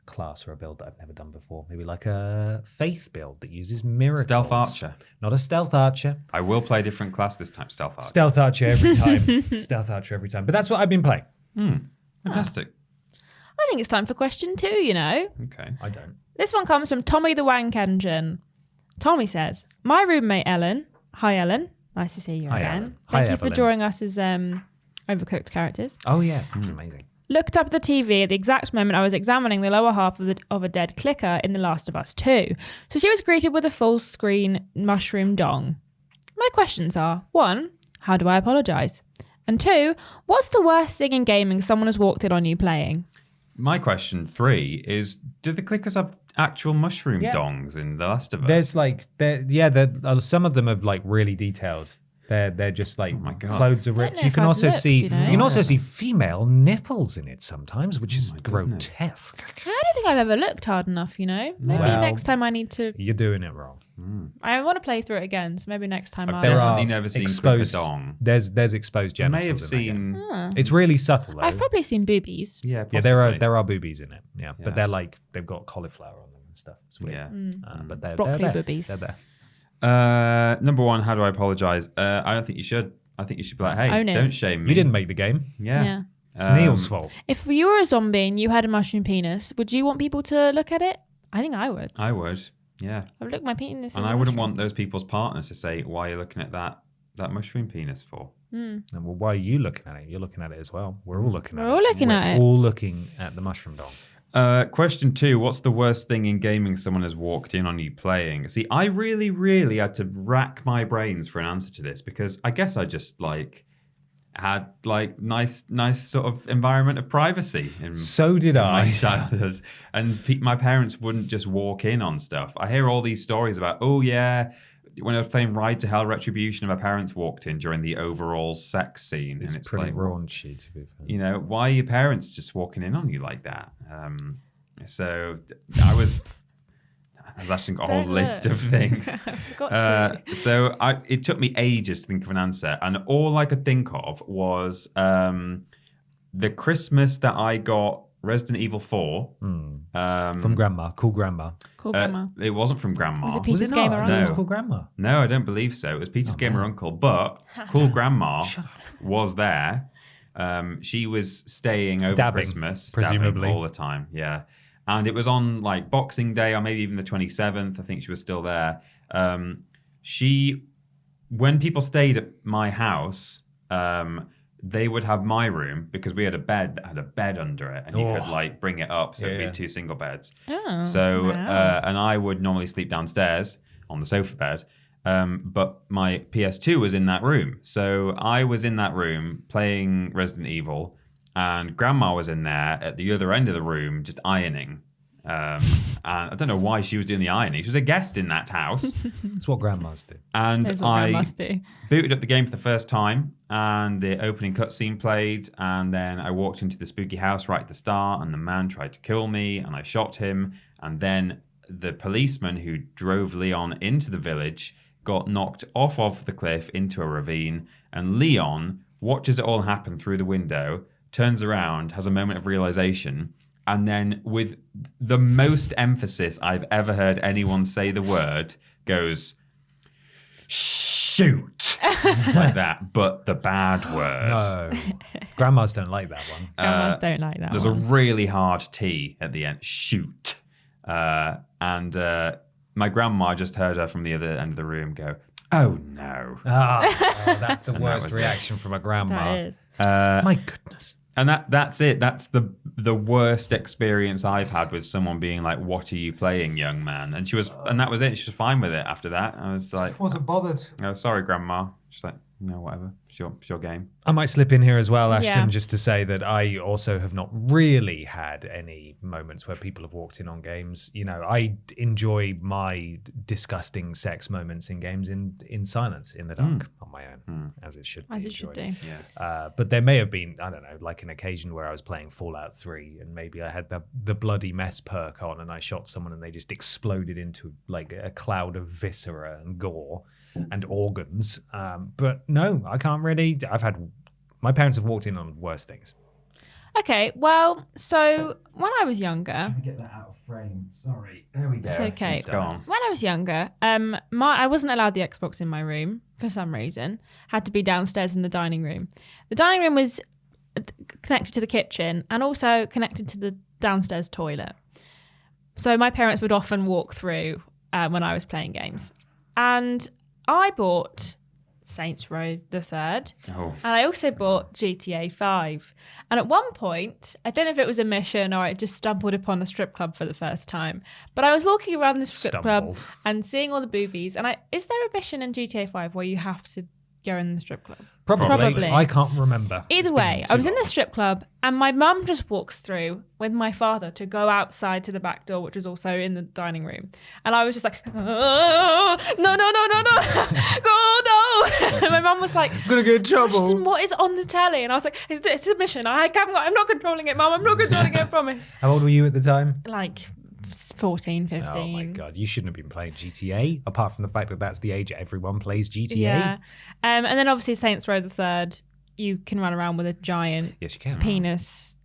class or a build that I've never done before. Maybe like a faith build that uses miracles. Stealth Archer. Not a Stealth Archer. I will play a different class this time, Stealth Archer. Stealth Archer every time. Stealth Archer every time. But that's what I've been playing. Fantastic. I think it's time for question 2, you know. Okay. I don't. This one comes from Tommy the Wank Engine. Tommy says, my roommate Ellen. Hi, Ellen. Nice to see you Hi, again. Ellen. Hi, Thank you Evelyn. for drawing us as overcooked characters. Oh, yeah. It's amazing. Looked up at the TV at the exact moment I was examining the lower half of a dead clicker in The Last of Us 2. So she was greeted with a full screen mushroom dong. My questions are, 1, how do I apologise? And 2, what's the worst thing in gaming someone has walked in on you playing? My question 3 is, do the clickers have actual mushroom dongs in The Last of Us? There's like, some of them are like really detailed. They're just like clothes are ripped. You can also see female nipples in it sometimes, which is grotesque. I don't think I've ever looked hard enough, you know. Maybe next time I need to. You're doing it wrong. I want to play through it again, so maybe next time I've definitely never seen clicker dong. There's exposed genitals. I may have seen. It's really subtle though. I've probably seen boobies. Yeah, possibly. there are boobies in it. Yeah, but they're like they've got cauliflower on them and stuff. It's weird. Yeah, but they're broccoli there. boobies. They're there. Number 1, how do I apologise? I don't think you should. I think you should be like, hey, don't shame me. You didn't make the game. Yeah. It's Neil's fault. If you were a zombie and you had a mushroom penis, would you want people to look at it? I think I would. I would. Yeah. I would look at my penis. And I wouldn't want those people's partners to say, why are you looking at that? that mushroom penis for? And well, why are you looking at it? You're looking at it as well. We're all looking at it. We're all looking at it. We're all looking at the mushroom dong. Question 2. What's the worst thing in gaming someone has walked in on you playing? See, I really, really had to rack my brains for an answer to this because I guess I just had nice sort of environment of privacy in my childhood. And my parents wouldn't just walk in on stuff. I hear all these stories about, oh yeah, when I was playing Ride to Hell Retribution, my parents walked in during the overall sex scene. It's pretty raunchy, to be fair. You know, why are your parents just walking in on you like that? So I was actually got a whole list of things. So it took me ages to think of an answer. And all I could think of was the Christmas that I got Resident Evil 4. From Grandma. Cool Grandma. Cool Grandma. It wasn't from Grandma. Was it Peter's Gamer Uncle? Uncle? It was Cool Grandma. No, I don't believe so. It was Peter's Gamer Uncle. But Cool Grandma was there. She was staying over Christmas. Presumably. Dabbing all the time, yeah. And it was on Boxing Day or maybe even the 27th. I think she was still there. When people stayed at my house, they would have my room because we had a bed that had a bed under it, and you could bring it up, so it'd be 2 single beds. Oh, so wow. And I would normally sleep downstairs on the sofa bed, but my PS2 was in that room. So I was in that room playing Resident Evil, and Grandma was in there at the other end of the room just ironing. And I don't know why she was doing the ironing. She was a guest in that house. It's what grandmas do. And I booted up the game for the first time, and the opening cutscene played, and then I walked into the spooky house right at the start, and the man tried to kill me, and I shot him, and then the policeman who drove Leon into the village got knocked off of the cliff into a ravine, and Leon watches it all happen through the window, turns around, has a moment of realization, and then with the most emphasis I've ever heard anyone say the word, goes, shoot, like that, but the bad word. No, grandmas don't like that one. Grandmas don't like that There's one. a really hard T at the end, shoot. And my grandma just heard her from the other end of the room go, oh no. That's the And worst that was reaction from a grandma. That is. My goodness. And that's it. That's the worst experience I've had with someone being like, "What are you playing, young man?" And that was it. She was fine with it after that. I was like, wasn't bothered. "Oh, sorry, Grandma." She's like, "No, whatever. It's your game." I might slip in here as well, Ashton, Yeah. just to say that I also have not really had any moments where people have walked in on games. You know, I enjoy my disgusting sex moments in games in silence, in the dark, on my own, as it should be. As you should do. Yeah. But there may have been, I don't know, like an occasion where I was playing Fallout 3 and maybe I had the bloody mess perk on and I shot someone and they just exploded into like a cloud of viscera and gore and organs. But no, I can't really. My parents have walked in on worse things. Okay, well, so when I was younger, Get that out of frame. Sorry. There we go. It's okay. It's gone. when I was younger, I wasn't allowed the Xbox in my room for some reason. Had to be downstairs in the dining room. The dining room was connected to the kitchen and also connected to the downstairs toilet. So my parents would often walk through when I was playing games. And I bought Saints Row the Third. Oh. And I also bought GTA 5. And at one point, I don't know if it was a mission or I just stumbled upon the strip club for the first time, but I was walking around the strip club and seeing all the boobies. And is there a mission in GTA 5 where you have to go in the strip club? Probably. I can't remember. Either way, I was in the strip club and my mum just walks through with my father to go outside to the back door, which was also in the dining room. And I was just like, oh, no. Oh, no. And my mum was like, I'm going to get in trouble. Ashton, what is on the telly? And I was like, it's a mission. I'm not controlling it, Mum. I'm not controlling it, I promise. How old were you at the time? Like 14, 15. Oh my God, you shouldn't have been playing GTA, apart from the fact that that's the age everyone plays GTA. Yeah. And then obviously Saints Row the Third, you can run around with a giant Yes, you can. penis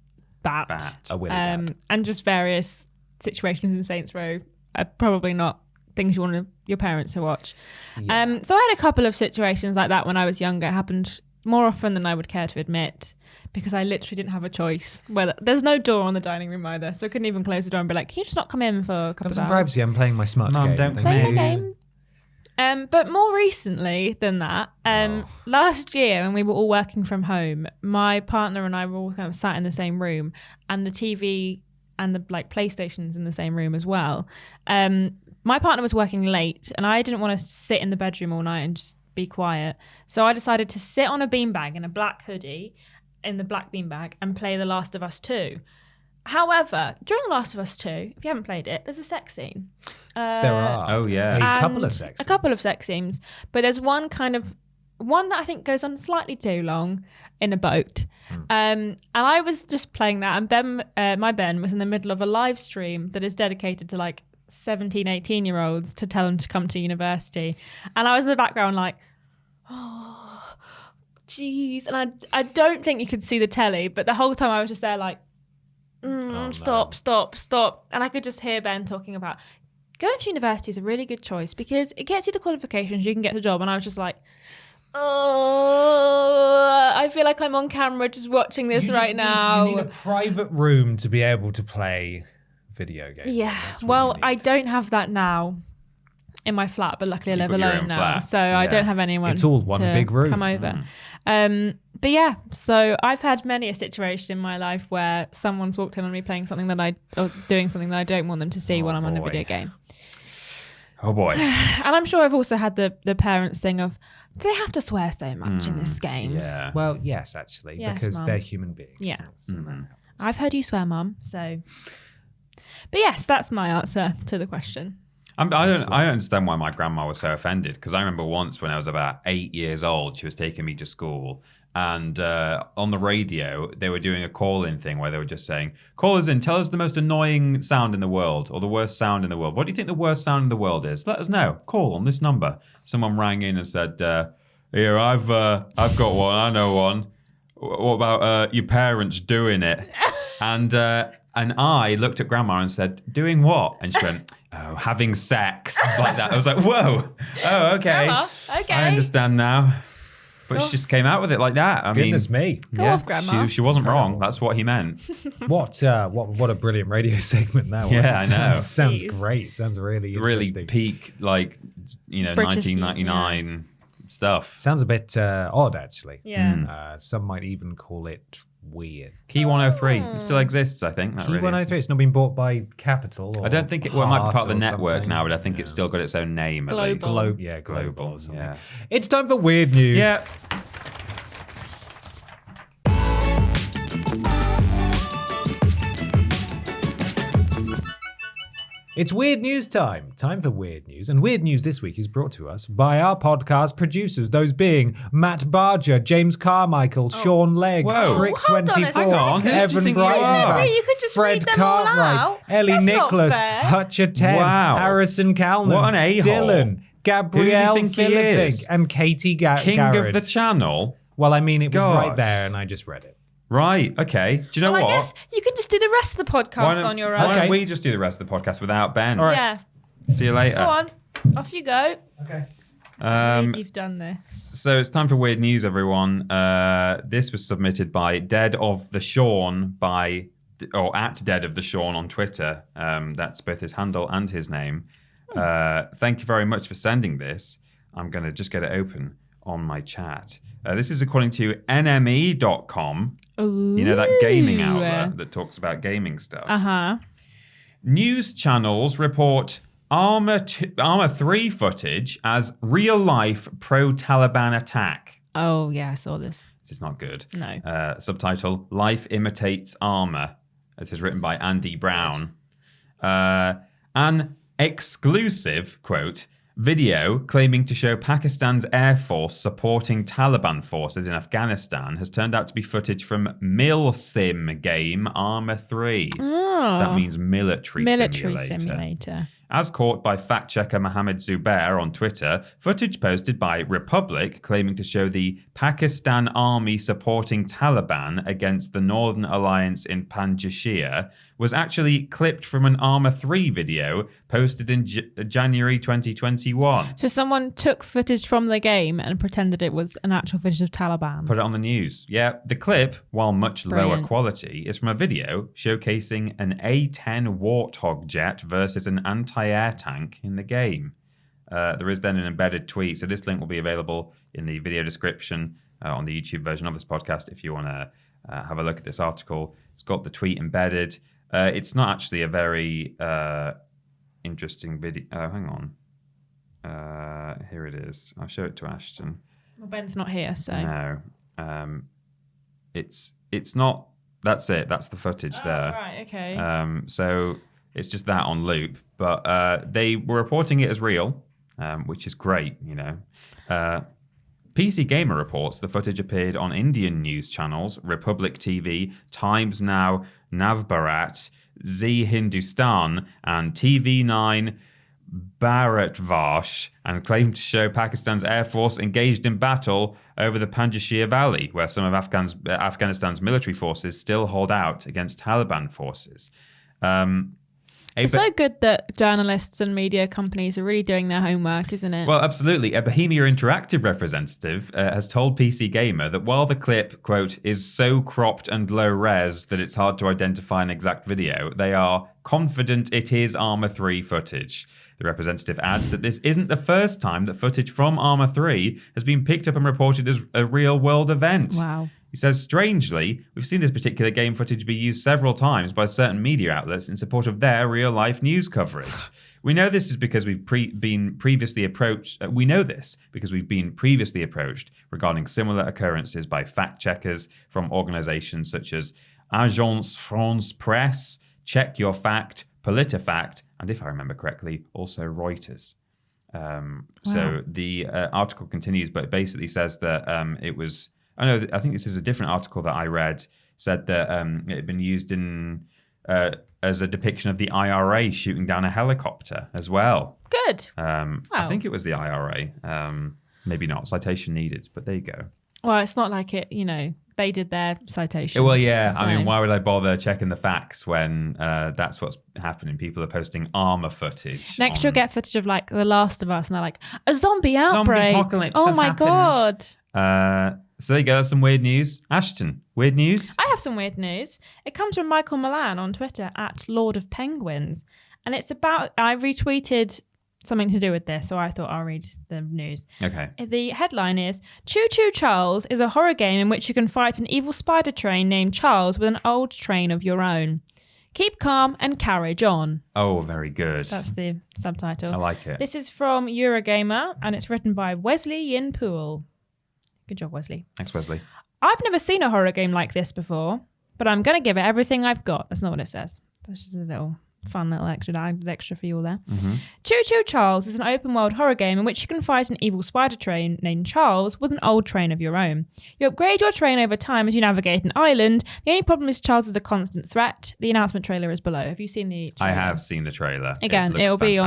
bat. A willy bat. And just various situations in Saints Row are probably not things you want your parents to watch. Yeah. So I had a couple of situations like that when I was younger. It happened more often than I would care to admit, because I literally didn't have a choice. Well, there's no door on the dining room either, so I couldn't even close the door and be like, can you just not come in for a couple Have of some hours? privacy. I'm playing my smart Mum, game. don't Thank Playing you. my game. But more recently than that, last year when we were all working from home, my partner and I were all kind of sat in the same room, and the TV and the PlayStation's in the same room as well. My partner was working late, and I didn't want to sit in the bedroom all night and just be quiet. So I decided to sit on a beanbag in a black hoodie, in the black beanbag, and play The Last of Us 2. However, during The Last of Us 2, if you haven't played it, there's a sex scene. There are. Oh, yeah. A couple of sex scenes. A couple of sex scenes. But there's one that I think goes on slightly too long in a boat. And I was just playing that, and my Ben was in the middle of a live stream that is dedicated to like 17, 18-year-olds to tell them to come to university. And I was in the background like, oh, jeez. And I don't think you could see the telly, but the whole time I was just there like, stop. And I could just hear Ben talking about going to university is a really good choice because it gets you the qualifications, you can get the job. And I was just like, oh, I feel like I'm on camera just watching this now. You need a private room to be able to play video games. Yeah, well, I don't have that now in my flat, but luckily I live alone now, so I don't have anyone. It's all one big room. Come over. But yeah, so I've had many a situation in my life where someone's walked in on me playing something or doing something that I don't want them to see when I'm on a video game. Oh boy. And I'm sure I've also had the parents thing of, do they have to swear so much in this game? Yeah. Well, yes, actually, because Mum. they're human beings. Yeah. I've heard you swear, Mum, so. But yes, that's my answer to the question. I don't understand why my grandma was so offended, because I remember once when I was about 8 years old, she was taking me to school, and on the radio they were doing a call-in thing where they were just saying, callers in, tell us the most annoying sound in the world or the worst sound in the world. What do you think the worst sound in the world is? Let us know. Call on this number. Someone rang in and said, here, I've got one. I know one. What about your parents doing it? And I looked at grandma and said, doing what? And she went, oh, having sex. Like that. I was like, whoa. Oh, okay. Okay. I understand now. But she just came out with it like that. Goodness me. Go off, Grandma. She wasn't wrong. That's what he meant. What a brilliant radio segment that was. Yeah, I know. Sounds great. Sounds really interesting. Really peak, British, 1999 stuff. Sounds a bit odd, actually. Yeah. Some might even call it weird. Key 103. It still exists, I think. Key 103. It's not been bought by Capital. I don't think it might be part of the network now, but I think it's still got its own name. Global. At least. Global or something. Yeah. It's time for weird news. Yeah. It's weird news time. Time for weird news. And weird news this week is brought to us by our podcast producers, those being Matt Barger, James Carmichael, Sean Legg, Trick24, Evan Brighton, you could just Fred read them all Cartwright, out. Ellie That's Nicholas, not fair. Hutcher 10, Wow. Harrison Calman, What an a-hole. Dylan, Gabrielle Who do you think he Philippig, is? and Katie King Garrett. of the channel. Well, I mean, it was right Gosh. there and I just read it. Right, okay. Do you know Well, what? I guess you can just do the rest of the podcast on your own. Why don't we just do the rest of the podcast without Ben? All right. Yeah. See you later. Go on. Off you go. Okay. You've done this. So it's time for weird news, everyone. This was submitted by Dead of the Sean at Dead of the Sean on Twitter. That's both his handle and his name. Thank you very much for sending this. I'm going to just get it open on my chat. This is according to NME.com. Ooh. You know, that gaming outlet that talks about gaming stuff. Uh-huh. News channels report Armor 3 footage as real-life pro-Taliban attack. Oh, yeah, I saw this. This is not good. No. Subtitle, Life Imitates Armor. This is written by Andy Brown. An exclusive, quote, video claiming to show Pakistan's Air Force supporting Taliban forces in Afghanistan has turned out to be footage from Milsim game Armor 3. Oh. That means military simulator. As caught by fact-checker Mohammed Zubair on Twitter, footage posted by Republic claiming to show the Pakistan army supporting Taliban against the Northern Alliance in Panjshir was actually clipped from an Armor 3 video posted in January 2021. So someone took footage from the game and pretended it was an actual footage of Taliban. Put it on the news. Yeah, the clip, while much lower quality, is from a video showcasing an A-10 Warthog jet versus an anti-air tank in the game. there is then an embedded tweet. So this link will be available in the video description on the YouTube version of this podcast if you want to have a look at this article. It's got the tweet embedded. It's not actually a very interesting video. Hang on. Here it is. I'll show it to Ashton. Well, Ben's not here, so... No. It's not... That's it. That's the footage there. Right, okay. So it's just that on loop. But they were reporting it as real, which is great, you know. PC Gamer reports the footage appeared on Indian news channels, Republic TV, Times Now, Navbharat, Zee Hindustan, and TV9 Bharatvarsh, and claimed to show Pakistan's Air Force engaged in battle over the Panjshir Valley, where some of Afghanistan's military forces still hold out against Taliban forces. It's so good that journalists and media companies are really doing their homework, isn't it? Well, absolutely. A Bohemia Interactive representative has told PC Gamer that while the clip, quote, is so cropped and low res that it's hard to identify an exact video, they are confident it is Arma 3 footage. The representative adds that this isn't the first time that footage from Arma 3 has been picked up and reported as a real-world event. Wow. He says, strangely, we've seen this particular game footage be used several times by certain media outlets in support of their real-life news coverage. We know this is because we've been previously approached. We know this because we've been previously approached regarding similar occurrences by fact-checkers from organizations such as Agence France Presse, Check Your Fact, PolitiFact, and if I remember correctly, also Reuters. Wow. So the article continues, but it basically says that it was... I think this is a different article that I read, said that it had been used in as a depiction of the IRA shooting down a helicopter as well. Good. Wow. I think it was the IRA. Maybe not. Citation needed, but there you go. Well, it's not like it, they did their citations. Well, yeah. So. I mean, why would I bother checking the facts when that's what's happening? People are posting armor footage. Next, you'll get footage of like The Last of Us, and they're like, a zombie outbreak. Zombie apocalypse Oh has my happened. God. So there you go. That's some weird news. Ashton, weird news? I have some weird news. It comes from Michael Milan on Twitter at Lord of Penguins. And it's about, I retweeted something to do with this, so I thought I'll read the news. Okay. The headline is, Choo Choo Charles is a horror game in which you can fight an evil spider train named Charles with an old train of your own. Keep calm and carriage on. Oh, very good. That's the subtitle. I like it. This is from Eurogamer, and it's written by Wesley Yin Poole. Good job, Wesley. Thanks, Wesley. I've never seen a horror game like this before, but I'm going to give it everything I've got. That's not what it says. That's just a little fun little extra for you all there. Mm-hmm. Choo Choo Charles is an open world horror game in which you can fight an evil spider train named Charles with an old train of your own. You upgrade your train over time as you navigate an island. The only problem is Charles is a constant threat. The announcement trailer is below. Have you seen the trailer? I have seen the trailer. Again, it'll be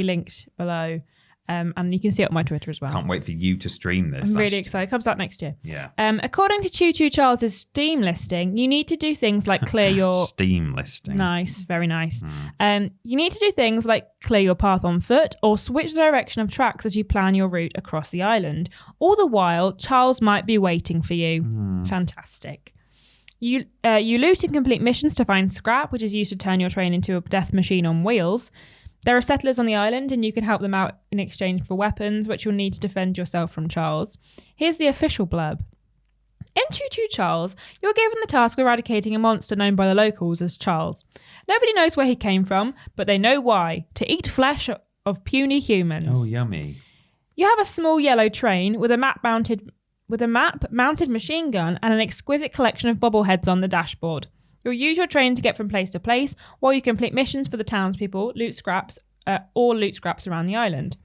linked below. And you can see it on my Twitter as well. Can't wait for you to stream this. I'm really excited. It comes out next year. Yeah. According to Choo Choo Charles' Steam listing, you need to do things like clear your... Steam listing. Nice. Very nice. You need to do things like clear your path on foot or switch the direction of tracks as you plan your route across the island. All the while, Charles might be waiting for you. Fantastic. You loot and complete missions to find scrap, which is used to turn your train into a death machine on wheels. There are settlers on the island, and you can help them out in exchange for weapons, which you'll need to defend yourself from Charles. Here's the official blurb. In Choo Choo Charles, you're given the task of eradicating a monster known by the locals as Charles. Nobody knows where he came from, but they know why. To eat flesh of puny humans. Oh, yummy. You have a small yellow train with a map-mounted machine gun and an exquisite collection of bobbleheads on the dashboard. You'll use your train to get from place to place while you complete missions for the townspeople, loot scraps around the island.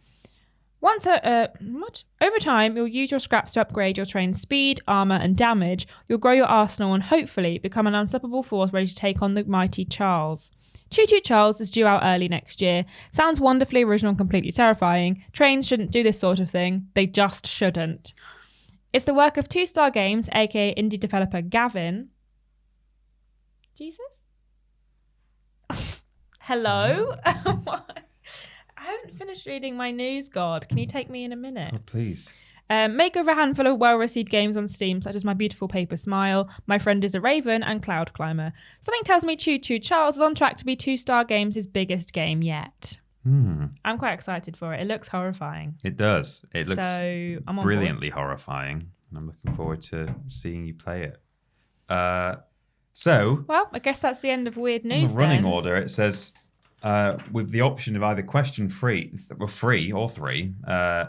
Over time, you'll use your scraps to upgrade your train's speed, armor, and damage. You'll grow your arsenal and hopefully become an unstoppable force ready to take on the mighty Charles. Choo Choo Charles is due out early next year. Sounds wonderfully original and completely terrifying. Trains shouldn't do this sort of thing. They just shouldn't. It's the work of 2 Star Games, aka indie developer Gavin. Jesus? Hello? I haven't finished reading my news, God. Can you take me in a minute? Oh, please. Make over a handful of well-received games on Steam, such as My Beautiful Paper Smile, My Friend is a Raven, and Cloud Climber. Something tells me Choo Choo Charles is on track to be 2 Star Games' biggest game yet. I'm quite excited for it. It looks horrifying. It does. It looks I'm on brilliantly horrifying. And I'm looking forward to seeing you play it. So, well, I guess that's the end of weird news. In the running order, it says with the option of either question free or three,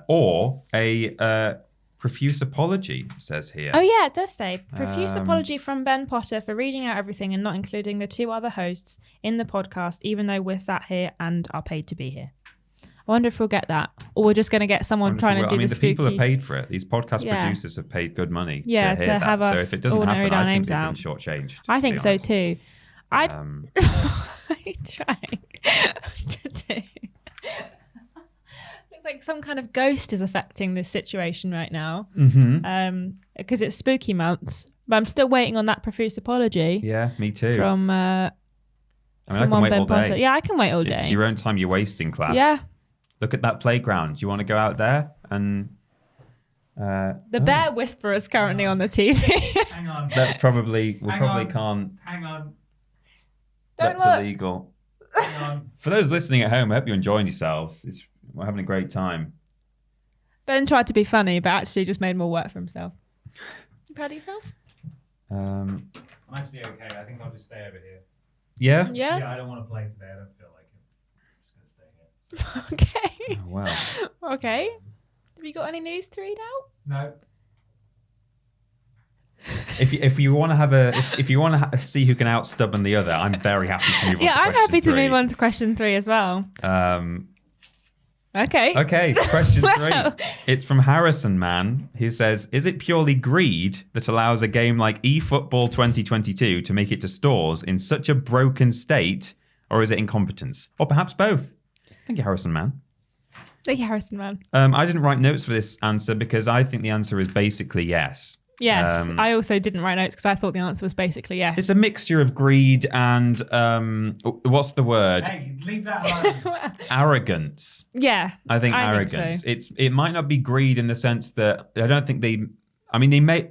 or a profuse apology. It says here. Oh yeah, it does say profuse apology from Ben Potter for reading out everything and not including the 2 other hosts in the podcast, even though we're sat here and are paid to be here. I wonder if we'll get that, or we're just going to get someone trying to do the spooky... people are paid for it. These podcast producers have paid good money to have that. us so if it doesn't happen, I think they've been out. Shortchanged. I think so too. I'm trying to do... Looks like some kind of ghost is affecting this situation right now. Because it's spooky months. But I'm still waiting on that profuse apology. Yeah, me too. From I can wait all day. Potter. Yeah, I can wait all day. It's your own time you're wasting, class. Yeah. Look at that playground. Do you want to go out there and... the bear whisperer is currently on the TV. Hang on. That's probably... We Hang can't... Hang on. That's illegal. Hang on. For those listening at home, I hope you're enjoying yourselves. We're having a great time. Ben tried to be funny, but actually just made more work for himself. You proud of yourself? I'm actually okay. I think I'll just stay over here. Yeah? Yeah, I don't want to play today. I don't feel like it. I'm just going to stay here. Okay. Oh, wow. Okay. Have you got any news to read out? No. If you want to see who can outstubborn the other, I'm very happy to move on. Yeah, to I'm happy to 3. move on to question 3 as well. Okay. Okay, question 3. Well. It's from Harrison Man, who says, is it purely greed that allows a game like eFootball 2022 to make it to stores in such a broken state, or is it incompetence? Or perhaps both? Thank you, Harrison Man. Thank you, Harrison Man. I didn't write notes for this answer because I think the answer is basically yes. Yes, I also didn't write notes because I thought the answer was basically yes. It's a mixture of greed and, what's the word? Hey, leave that alone. Arrogance. Yeah. I think arrogance. So. It might not be greed in the sense that I don't think they may.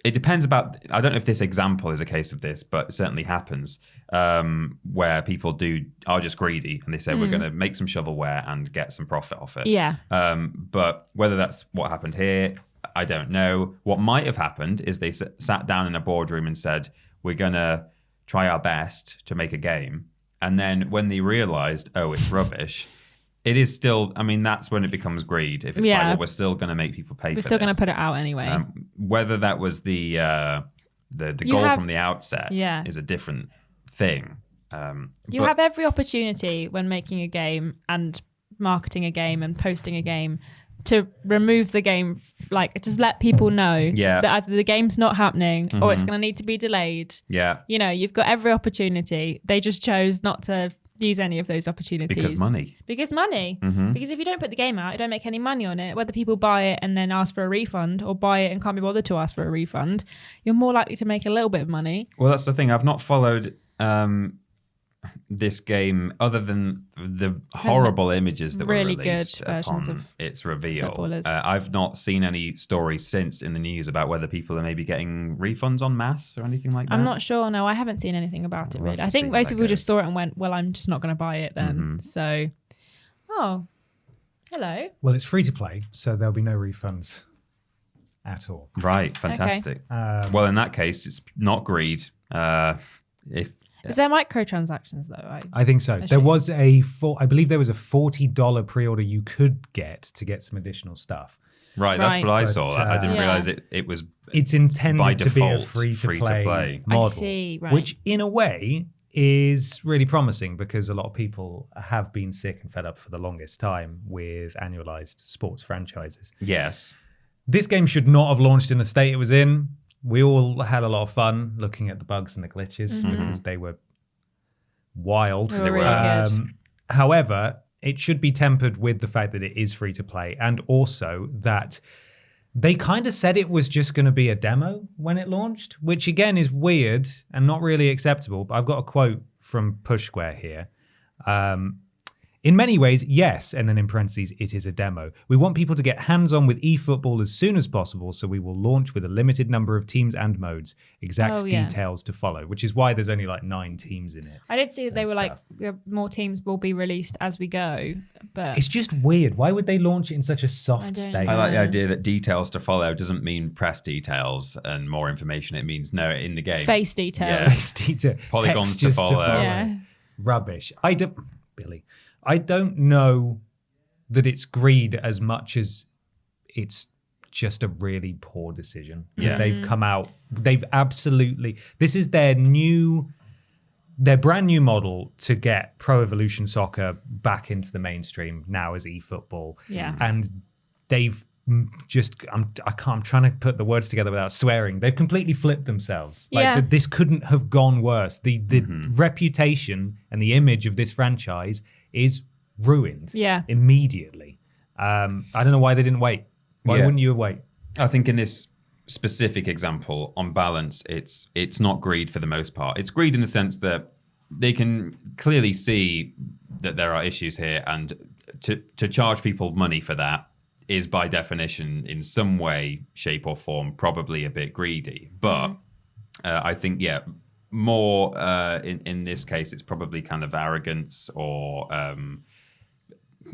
It depends about. I don't know if this example is a case of this, but it certainly happens where people are just greedy and they say we're going to make some shovelware and get some profit off it. Yeah. But whether that's what happened here, I don't know. What might have happened is they sat down in a boardroom and said, we're going to try our best to make a game. And then when they realized, oh, it's rubbish, it is still, that's when it becomes greed. If it's like, well, we're still going to make people pay for this. We're still going to put it out anyway. Whether that was the goal from the outset is a different thing. You have every opportunity when making a game and marketing a game and posting a game to remove the game, like just let people know that either the game's not happening or it's going to need to be delayed. Yeah. You've got every opportunity. They just chose not to use any of those opportunities. Because money. Because if you don't put the game out, you don't make any money on it. Whether people buy it and then ask for a refund or buy it and can't be bothered to ask for a refund, you're more likely to make a little bit of money. Well, that's the thing. I've not followed this game other than the horrible images that really were released good versions of its reveal. Footballers. I've not seen any stories since in the news about whether people are maybe getting refunds en masse or anything like that. I'm not sure. No, I haven't seen anything about it really. I think most people just saw it and went, well, I'm just not going to buy it then. So, hello. Well, it's free to play, so there'll be no refunds at all. Right, fantastic. Okay. Well, in that case, it's not greed. Is there microtransactions though? I think so. There was I believe there was a $40 pre-order you could get to get some additional stuff. Right, that's what I saw. I didn't realize it was. It's intended by to be a default free-to-play model, I see, right. which in a way is really promising because a lot of people have been sick and fed up for the longest time with annualized sports franchises. Yes. This game should not have launched in the state it was in. We all had a lot of fun looking at the bugs and the glitches because they were wild. They were really good. However, it should be tempered with the fact that it is free to play and also that they kind of said it was just going to be a demo when it launched, which again is weird and not really acceptable. But I've got a quote from Push Square here. In many ways, yes, and then in parentheses, it is a demo. We want people to get hands-on with eFootball as soon as possible, so we will launch with a limited number of teams and modes. Exact details to follow, which is why there's only like 9 teams in it. I did see that they were like, more teams will be released as we go, but it's just weird. Why would they launch it in such a soft state? I like the idea that details to follow doesn't mean press details and more information. It means no in the game. Face details. Yeah. Face detail. Polygons to follow. Yeah. Rubbish. I don't know that it's greed as much as it's just a really poor decision. Yeah. They've come out, this is their brand new model to get Pro Evolution Soccer back into the mainstream now as eFootball. Yeah. And they've I'm trying to put the words together without swearing. They've completely flipped themselves. Like this couldn't have gone worse. The reputation and the image of this franchise is ruined immediately. I don't know why they didn't wait. Why wouldn't you wait? I think in this specific example, on balance, it's not greed for the most part. It's greed in the sense that they can clearly see that there are issues here, and to charge people money for that is by definition, in some way, shape or form, probably a bit greedy. But I think, more in this case, it's probably kind of arrogance or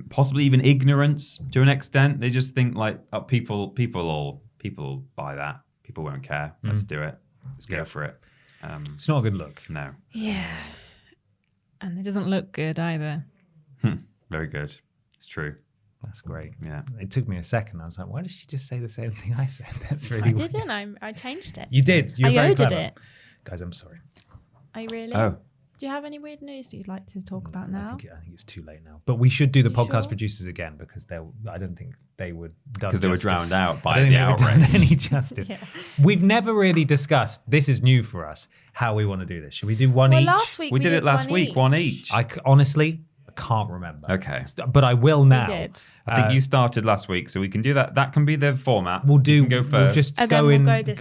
possibly even ignorance to an extent. They just think like people will buy that. People won't care. Let's do it. Let's go for it. It's not a good look. No. Yeah. And it doesn't look good either. Very good. It's true. That's great. Yeah. It took me a second. I was like, why did she just say the same thing I said? That's really weird. I didn't. I changed it. You did. You're very clever. it. Guys, I'm sorry. Are you really? Oh. Do you have any weird news that you'd like to talk about now? I think it's too late now. But we should do the podcast sure? producers again, because I don't think they would because they were drowned out by the the outrage. Any justice. We've never really discussed. This is new for us. How we want to do this? Should we do one each? Last week we did it last week. One each. Honestly, I can't remember. Okay, but I will now. We did. I think you started last week, so we can do that. That can be the format. We'll do. You can go first. We'll just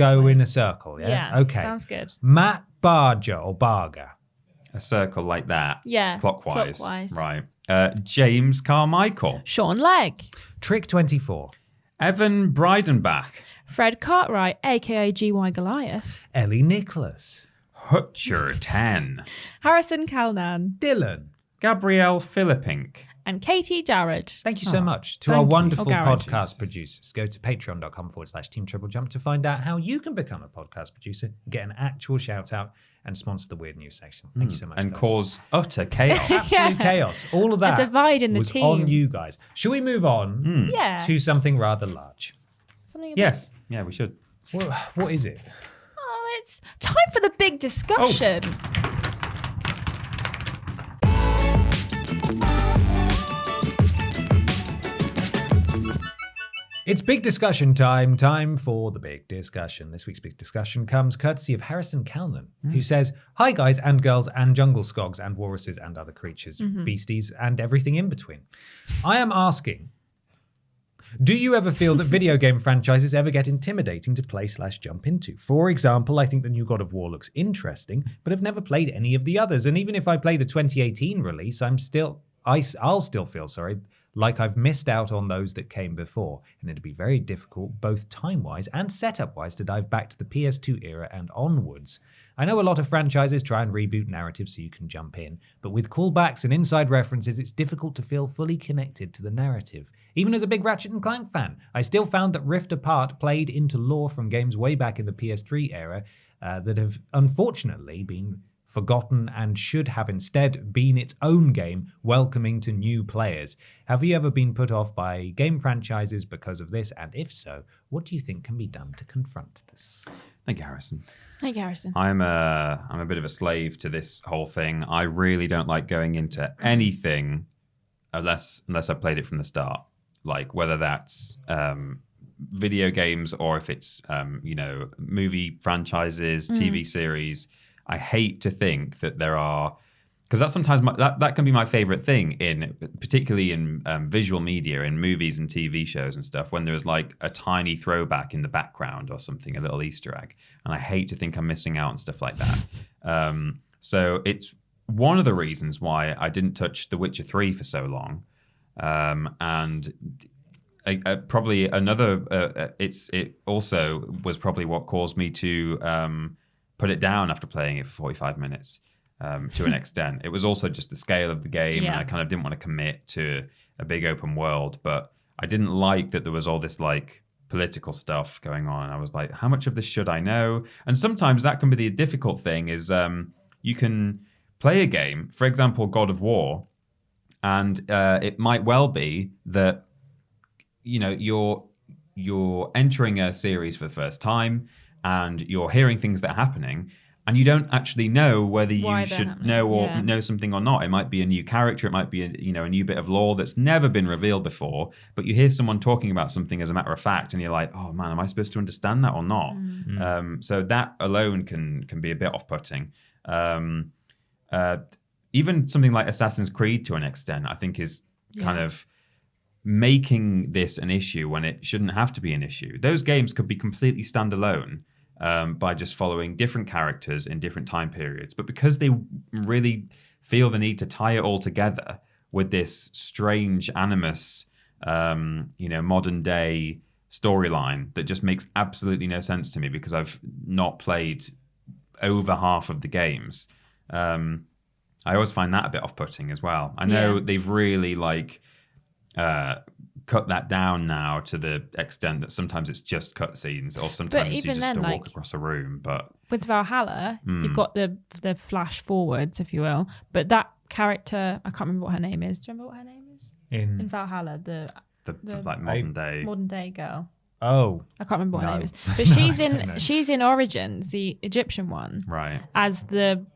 go in a circle. Yeah. Okay. Sounds good. Matt Barger or Barger. A circle like that. Yeah. Clockwise. Right. James Carmichael. Sean Legg. Trick 24. Evan Breidenbach. Fred Cartwright, aka GY Goliath. Ellie Nicholas. Hutcher 10. Harrison Calnan. Dylan. Gabrielle Philippink. And Katie Jarrett. Thank you so much to our wonderful Garrett. podcast producers. Go to patreon.com/Team TripleJump to find out how you can become a podcast producer and get an actual shout out and sponsor the weird news section. Thank you so much. And guys. Cause utter chaos. Absolute chaos. All of that A divide in the was team. on you guys. Should we move on to something rather large? Something a bit- Yes. Yeah, we should. What is it? Oh, it's time for the big discussion. It's big discussion time. Time for the big discussion. This week's big discussion comes courtesy of Harrison Calnan, who says, "Hi guys and girls and jungle skogs and walruses and other creatures, beasties and everything in between. I am asking, do you ever feel that video game franchises ever get intimidating to play/jump into? For example, I think the new God of War looks interesting, but I've never played any of the others. And even if I play the 2018 release, I'll still feel like I've missed out on those that came before, and it'd be very difficult, both time-wise and setup-wise, to dive back to the PS2 era and onwards. I know a lot of franchises try and reboot narratives so you can jump in, but with callbacks and inside references, it's difficult to feel fully connected to the narrative. Even as a big Ratchet & Clank fan, I still found that Rift Apart played into lore from games way back in the PS3 era that have unfortunately been forgotten and should have instead been its own game, welcoming to new players. Have you ever been put off by game franchises because of this? And if so, what do you think can be done to confront this?" Thank you, Harrison. Thank you, Harrison. I'm a bit of a slave to this whole thing. I really don't like going into anything unless I've played it from the start. Like whether that's video games or if it's movie franchises, TV series. I hate to think that there are, because that's sometimes that can be my favorite thing particularly in visual media, in movies and TV shows and stuff, when there's like a tiny throwback in the background or something, a little Easter egg, and I hate to think I'm missing out on stuff like that. So it's one of the reasons why I didn't touch The Witcher 3 for so long. And probably another, it also was probably what caused me to put it down after playing it for 45 minutes to an extent. It was also just the scale of the game, and I kind of didn't want to commit to a big open world, but I didn't like that there was all this like political stuff going on. I was like, how much of this should I know? And sometimes that can be the difficult thing is you can play a game, for example, God of War, and it might well be that you're entering a series for the first time and you're hearing things that are happening and you don't actually know whether you should know or know something or not. It might be a new character, it might be a new bit of lore that's never been revealed before, but you hear someone talking about something as a matter of fact and you're like, oh man, am I supposed to understand that or not? So that alone can be a bit off-putting. Even something like Assassin's Creed to an extent, I think is kind of making this an issue when it shouldn't have to be an issue. Those games could be completely standalone by just following different characters in different time periods. But because they really feel the need to tie it all together with this strange animus, modern day storyline that just makes absolutely no sense to me because I've not played over half of the games. I always find that a bit off-putting as well. I know they've really cut that down now to the extent that sometimes it's just cutscenes or sometimes you just have to walk across a room. But with Valhalla, you've got the flash forwards, if you will. But that character, I can't remember what her name is. Do you remember what her name is? In Valhalla, the like modern day girl. Oh, I can't remember what her name is. But she's in Origins, the Egyptian one, right? As the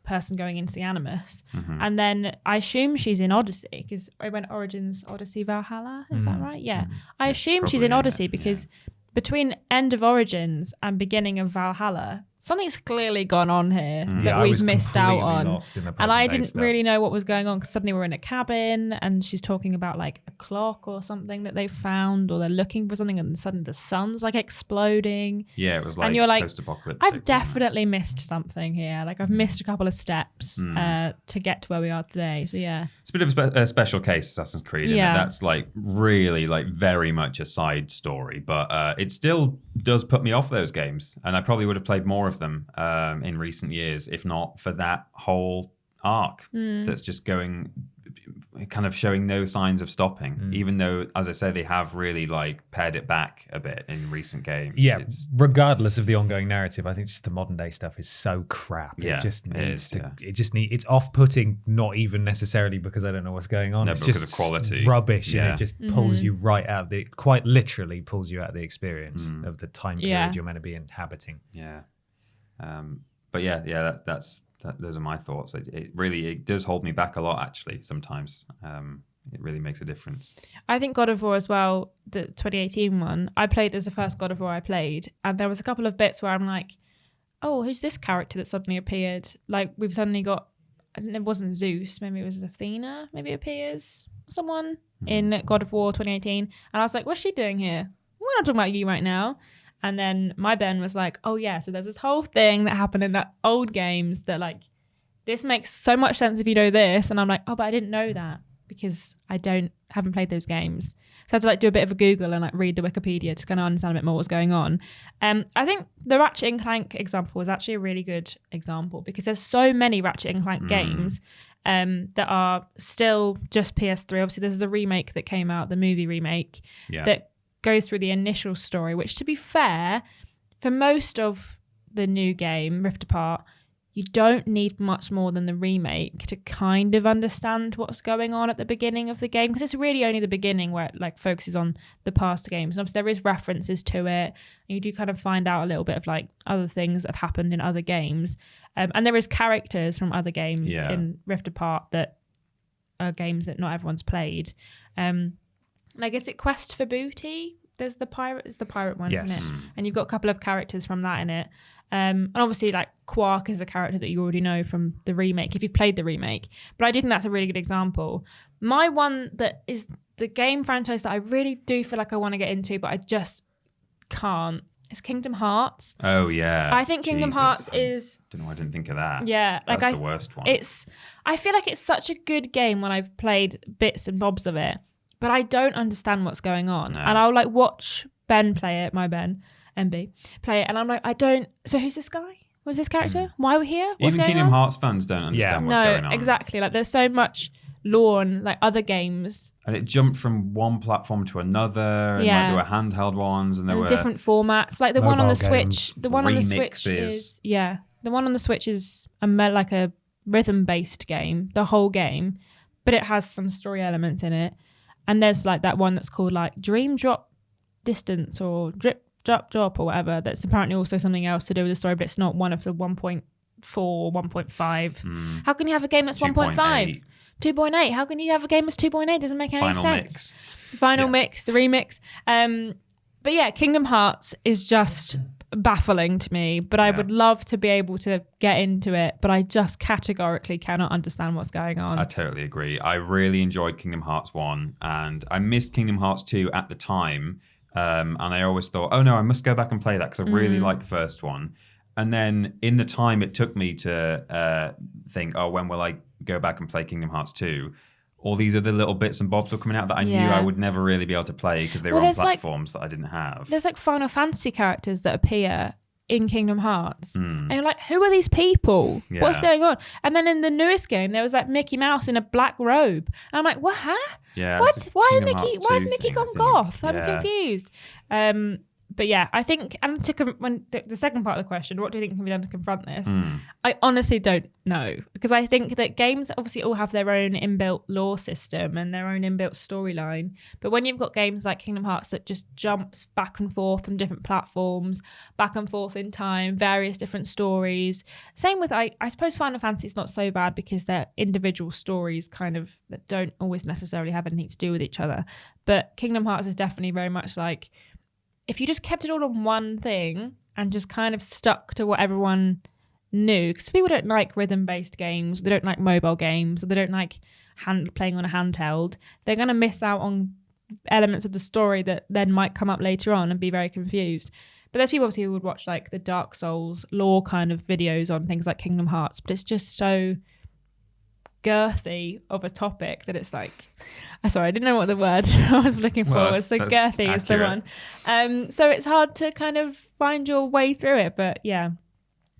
person going into the Animus. And then I assume she's in Odyssey because I went Origins, Odyssey, Valhalla. Is that right? Yeah. I assume she's in Odyssey because between end of Origins and beginning of Valhalla, something's clearly gone on here that we've missed out on. And I didn't really know what was going on because suddenly we're in a cabin and she's talking about like a clock or something that they found, or they're looking for something, and suddenly the sun's like exploding. Yeah, it was like, and you're like, post-apocalyptic. I've definitely missed something here. Like I've missed a couple of steps to get to where we are today. So yeah, it's a bit of a special case, Assassin's Creed. Yeah, that's like really like very much a side story, but it still does put me off those games, and I probably would have played more of them in recent years if not for that whole arc that's just going, kind of showing no signs of stopping, even though, as I say, they have really like pared it back a bit in recent games. Regardless of the ongoing narrative, I think just the modern day stuff is so crap. It just needs it's off-putting, not even necessarily because I don't know what's going on. No, it's because just of quality, rubbish, and it just pulls you right out of quite literally pulls you out of the experience of the time period you're meant to be inhabiting. But those are my thoughts. It does hold me back a lot, actually. Sometimes it really makes a difference. I think God of War as well, the 2018 one, I played as the first God of War I played, and there was a couple of bits where I'm like, oh, who's this character that suddenly appeared? Like we've suddenly got, and it wasn't Zeus, maybe it was Athena, maybe appears someone in God of War 2018, and I was like, what's she doing here? We're not talking about you right now. And then my Ben was like, oh yeah, so there's this whole thing that happened in the old games that like, this makes so much sense if you know this. And I'm like, oh, but I didn't know that because I haven't played those games. So I had to like do a bit of a Google and like read the Wikipedia to kind of understand a bit more what's going on. I think the Ratchet & Clank example is actually a really good example because there's so many Ratchet & Clank games that are still just PS3. Obviously, there's a remake that came out, the movie remake, that goes through the initial story, which to be fair, for most of the new game, Rift Apart, you don't need much more than the remake to kind of understand what's going on at the beginning of the game, because it's really only the beginning where it like focuses on the past games. And obviously there is references to it, and you do kind of find out a little bit of like other things that have happened in other games. And there is characters from other games in Rift Apart that are games that not everyone's played. Like, is it Quest for Booty? There's the pirate. It's the pirate one, isn't it? And you've got a couple of characters from that in it. And obviously, like, Quark is a character that you already know from the remake, if you've played the remake. But I do think that's a really good example. My one that is the game franchise that I really do feel like I want to get into, but I just can't, is Kingdom Hearts. Oh yeah. I think Kingdom Hearts is. Don't know. I didn't think of that. Yeah, like that's the worst one. I feel like it's such a good game when I've played bits and bobs of it, but I don't understand what's going on, and I'll like watch Ben play it. My Ben, MB, play it, and I'm like, I don't. So who's this guy? What's this character? Why are we here? What's Even going Kingdom on? Hearts fans don't understand what's going on. No, exactly. Like there's so much lore and like other games. And it jumped from one platform to another, and like there were handheld ones, and there were different formats. Like the one on the Switch, the one on the Switch remixes. the one on the Switch is like a rhythm-based game, the whole game, but it has some story elements in it. And there's like that one that's called like Dream Drop Distance or Drip Drop or whatever. That's apparently also something else to do with the story, but it's not one of the 1.4, 1.5. How can you have a game that's 1.5? 2.8. How can you have a game that's 2.8? Doesn't make any sense. Final mix, the remix. But yeah, Kingdom Hearts is just baffling to me, but I would love to be able to get into it, but I just categorically cannot understand what's going on. I totally agree. I really enjoyed Kingdom Hearts 1 and I missed Kingdom Hearts 2 at the time. And I always thought, oh no, I must go back and play that because I really liked the first one. And then in the time it took me to think, oh, when will I go back and play Kingdom Hearts 2? All these other little bits and bobs were coming out that I knew I would never really be able to play because they were on platforms that I didn't have. There's like Final Fantasy characters that appear in Kingdom Hearts. And you're like, who are these people? Yeah. What's going on? And then in the newest game, there was like Mickey Mouse in a black robe. And I'm like, what? Huh? Yeah. What? Why is Mickey gone goth? I'm confused. But yeah, I think, and when the second part of the question, what do you think can be done to confront this? I honestly don't know, because I think that games obviously all have their own inbuilt lore system and their own inbuilt storyline. But when you've got games like Kingdom Hearts that just jumps back and forth from different platforms, back and forth in time, various different stories. Same with, I suppose Final Fantasy is not so bad because they're individual stories kind of that don't always necessarily have anything to do with each other. But Kingdom Hearts is definitely very much like, if you just kept it all on one thing and just kind of stuck to what everyone knew, because people don't like rhythm-based games, they don't like mobile games, they don't like playing on a handheld, they're going to miss out on elements of the story that then might come up later on and be very confused. But there's people obviously who would watch like the Dark Souls lore kind of videos on things like Kingdom Hearts, but it's just so girthy of a topic that it's like, sorry, I didn't know what the word I was looking for was, so girthy accurate. Is the one. So it's hard to kind of find your way through it, but yeah,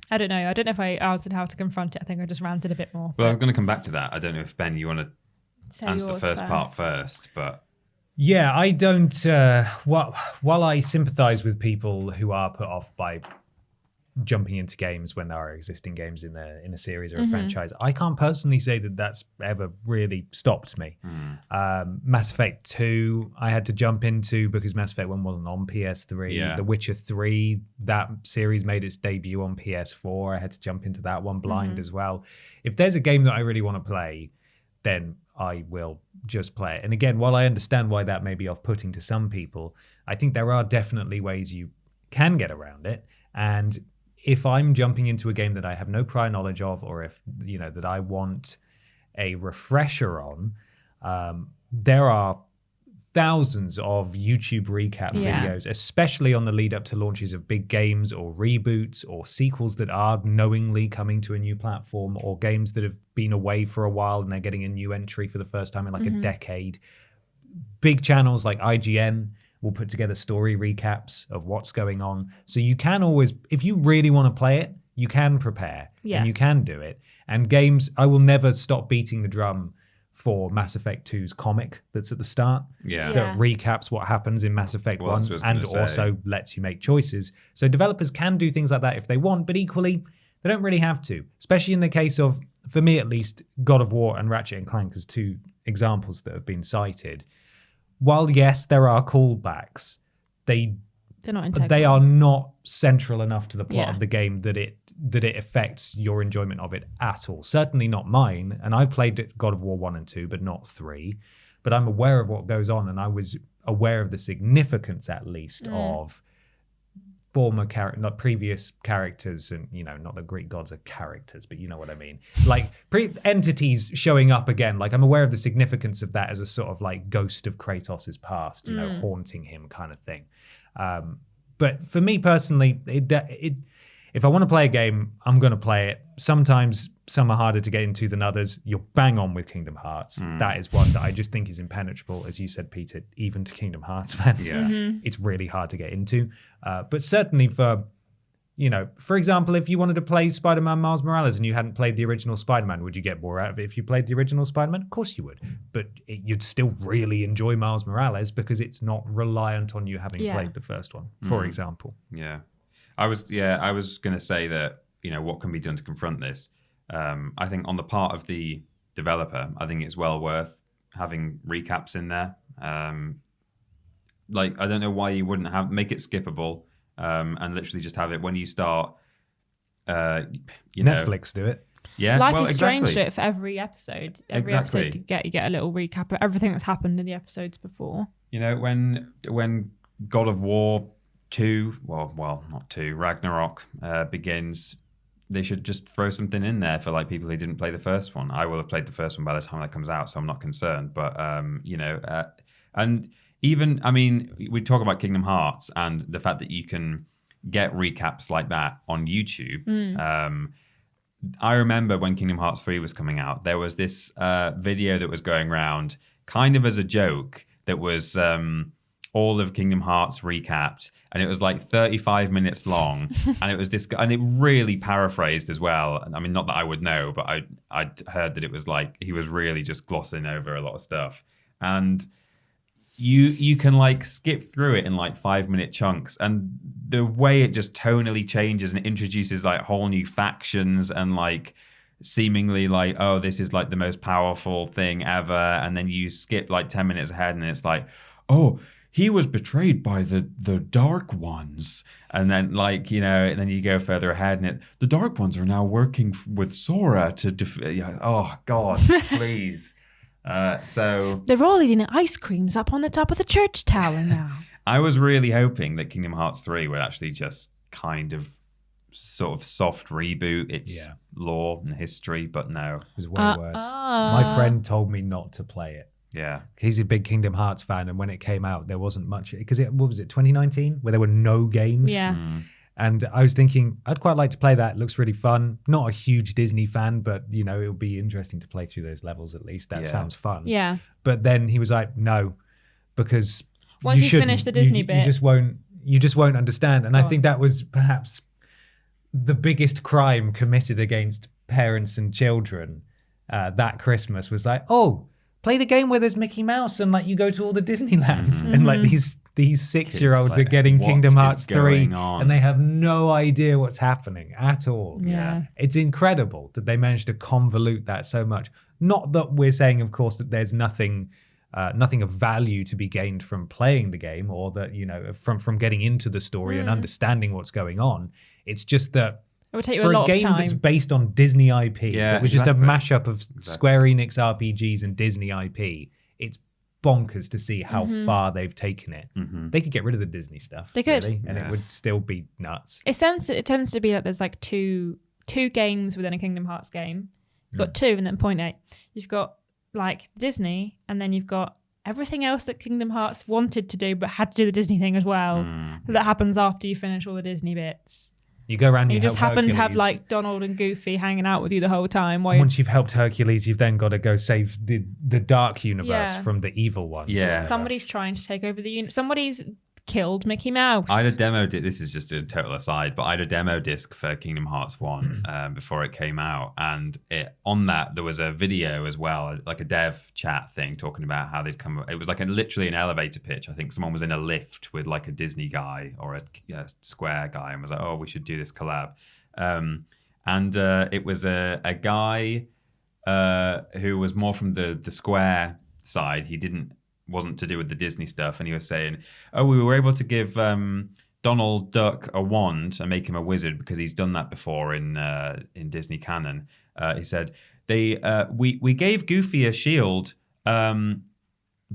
I don't know if I answered how to confront it. I think I just ranted a bit more. Well, I was going to come back to that. I don't know if Ben, you want to answer the first part first, but yeah, I don't while I sympathize with people who are put off by jumping into games when there are existing games in a series or a franchise, I can't personally say that that's ever really stopped me. Mass Effect 2 I had to jump into because Mass Effect 1 wasn't on PS3. The Witcher 3, that series made its debut on PS4. I had to jump into that one blind as well. If there's a game that I really want to play, then I will just play it. And again, while I understand why that may be off-putting to some people, I think there are definitely ways you can get around it. And if I'm jumping into a game that I have no prior knowledge of, or if, that I want a refresher on, there are thousands of YouTube recap videos, especially on the lead up to launches of big games or reboots or sequels that are knowingly coming to a new platform, or games that have been away for a while and they're getting a new entry for the first time in like a decade. Big channels like IGN will put together story recaps of what's going on. So you can always, if you really want to play it, you can prepare and you can do it. And games, I will never stop beating the drum for Mass Effect 2's comic that's at the start that recaps what happens in Mass Effect 1 and also lets you make choices. So developers can do things like that if they want, but equally, they don't really have to, especially in the case of, for me at least, God of War and Ratchet & Clank as two examples that have been cited. While yes, there are callbacks, they are not central enough to the plot of the game that it affects your enjoyment of it at all. Certainly not mine. And I've played God of War 1 and 2, but not 3. But I'm aware of what goes on, and I was aware of the significance, at least, of previous characters, and not the Greek gods are characters, but you know what I mean, like entities showing up again. Like, I'm aware of the significance of that as a sort of like ghost of Kratos's past, haunting him kind of thing. But But for me personally, if I want to play a game, I'm going to play it. Sometimes some are harder to get into than others. You're bang on with Kingdom Hearts. That is one that I just think is impenetrable, as you said, Peter, even to Kingdom Hearts fans. It's really hard to get into. But certainly for example, if you wanted to play Spider-Man Miles Morales and you hadn't played the original Spider-Man, would you get more out of it if you played the original Spider-Man? Of course you would. But you'd still really enjoy Miles Morales because it's not reliant on you having played the first one, for example. Yeah. I was going to say that, what can be done to confront this? I think on the part of the developer, I think it's well worth having recaps in there. I don't know why you wouldn't make it skippable. And literally just have it when you start. Netflix do it. Yeah, Life is Strange do it for every episode. Every episode you get a little recap of everything that's happened in the episodes before. When God of War 2, well, not 2, Ragnarok begins, they should just throw something in there for like people who didn't play the first one. I will have played the first one by the time that comes out, so I'm not concerned. But and even, we talk about Kingdom Hearts and the fact that you can get recaps like that on YouTube. I remember when Kingdom Hearts 3 was coming out, there was this video that was going around kind of as a joke that was all of Kingdom Hearts recapped, and it was like 35 minutes long, and it was this, and it really paraphrased as well. Not that I would know, but I'd heard that it was like he was really just glossing over a lot of stuff, and you can like skip through it in like 5-minute chunks, and the way it just tonally changes and introduces like whole new factions and like seemingly like, oh, this is like the most powerful thing ever, and then you skip like 10 minutes ahead and it's like, oh, he was betrayed by the Dark Ones, and then and then you go further ahead and the Dark Ones are now working with Sora to oh God, please. So they're all eating ice creams up on the top of the church tower now. I was really hoping that Kingdom Hearts 3 would actually just kind of sort of soft reboot its lore and history, but no. It was way worse. My friend told me not to play it. Yeah. He's a big Kingdom Hearts fan, and when it came out, there wasn't much, because what was it, 2019, where there were no games? Yeah. And I was thinking, I'd quite like to play that. It looks really fun. Not a huge Disney fan, but, it'll be interesting to play through those levels at least. That sounds fun. Yeah. But then he was like, no, because once you finish the Disney bit, you just won't understand. And I think that was perhaps the biggest crime committed against parents and children that Christmas, was like, oh, play the game where there's Mickey Mouse and like you go to all the Disneylands, and like these 6-year-olds are getting Kingdom Hearts 3 and they have no idea what's happening at all. Yeah. It's incredible that they managed to convolute that so much. Not that we're saying, of course, that there's nothing of value to be gained from playing the game, or that, from getting into the story and understanding what's going on. It's just that it would take you for a lot a game of time. that's based on Disney IP, that was just a mashup of Square Enix RPGs and Disney IP, it's bonkers to see how far they've taken it. They could get rid of the Disney stuff. They could. Really, and it would still be nuts. It tends to be like there's like two games within a Kingdom Hearts game. You've got two, and then point A. You've got like Disney, and then you've got everything else that Kingdom Hearts wanted to do but had to do the Disney thing as well. That happens after you finish all the Disney bits. You go around and you just happen Hercules. to have like Donald and Goofy hanging out with you the whole time. Once you've helped Hercules, you've then got to go save the dark universe from the evil ones. Yeah. Somebody's trying to take over the universe. Somebody's killed Mickey Mouse. I had a demo. This is just a total aside, but I had a demo disc for Kingdom Hearts 1 before it came out, and on that there was a video as well, like a dev chat thing talking about how they'd come. It was like literally an elevator pitch. I think someone was in a lift with like a Disney guy or a Square guy, and was like, "Oh, we should do this collab." And it was a guy who was more from the Square side. He wasn't to do with the Disney stuff, and he was saying, oh, we were able to give Donald Duck a wand and make him a wizard because he's done that before in Disney canon. He said we gave Goofy a shield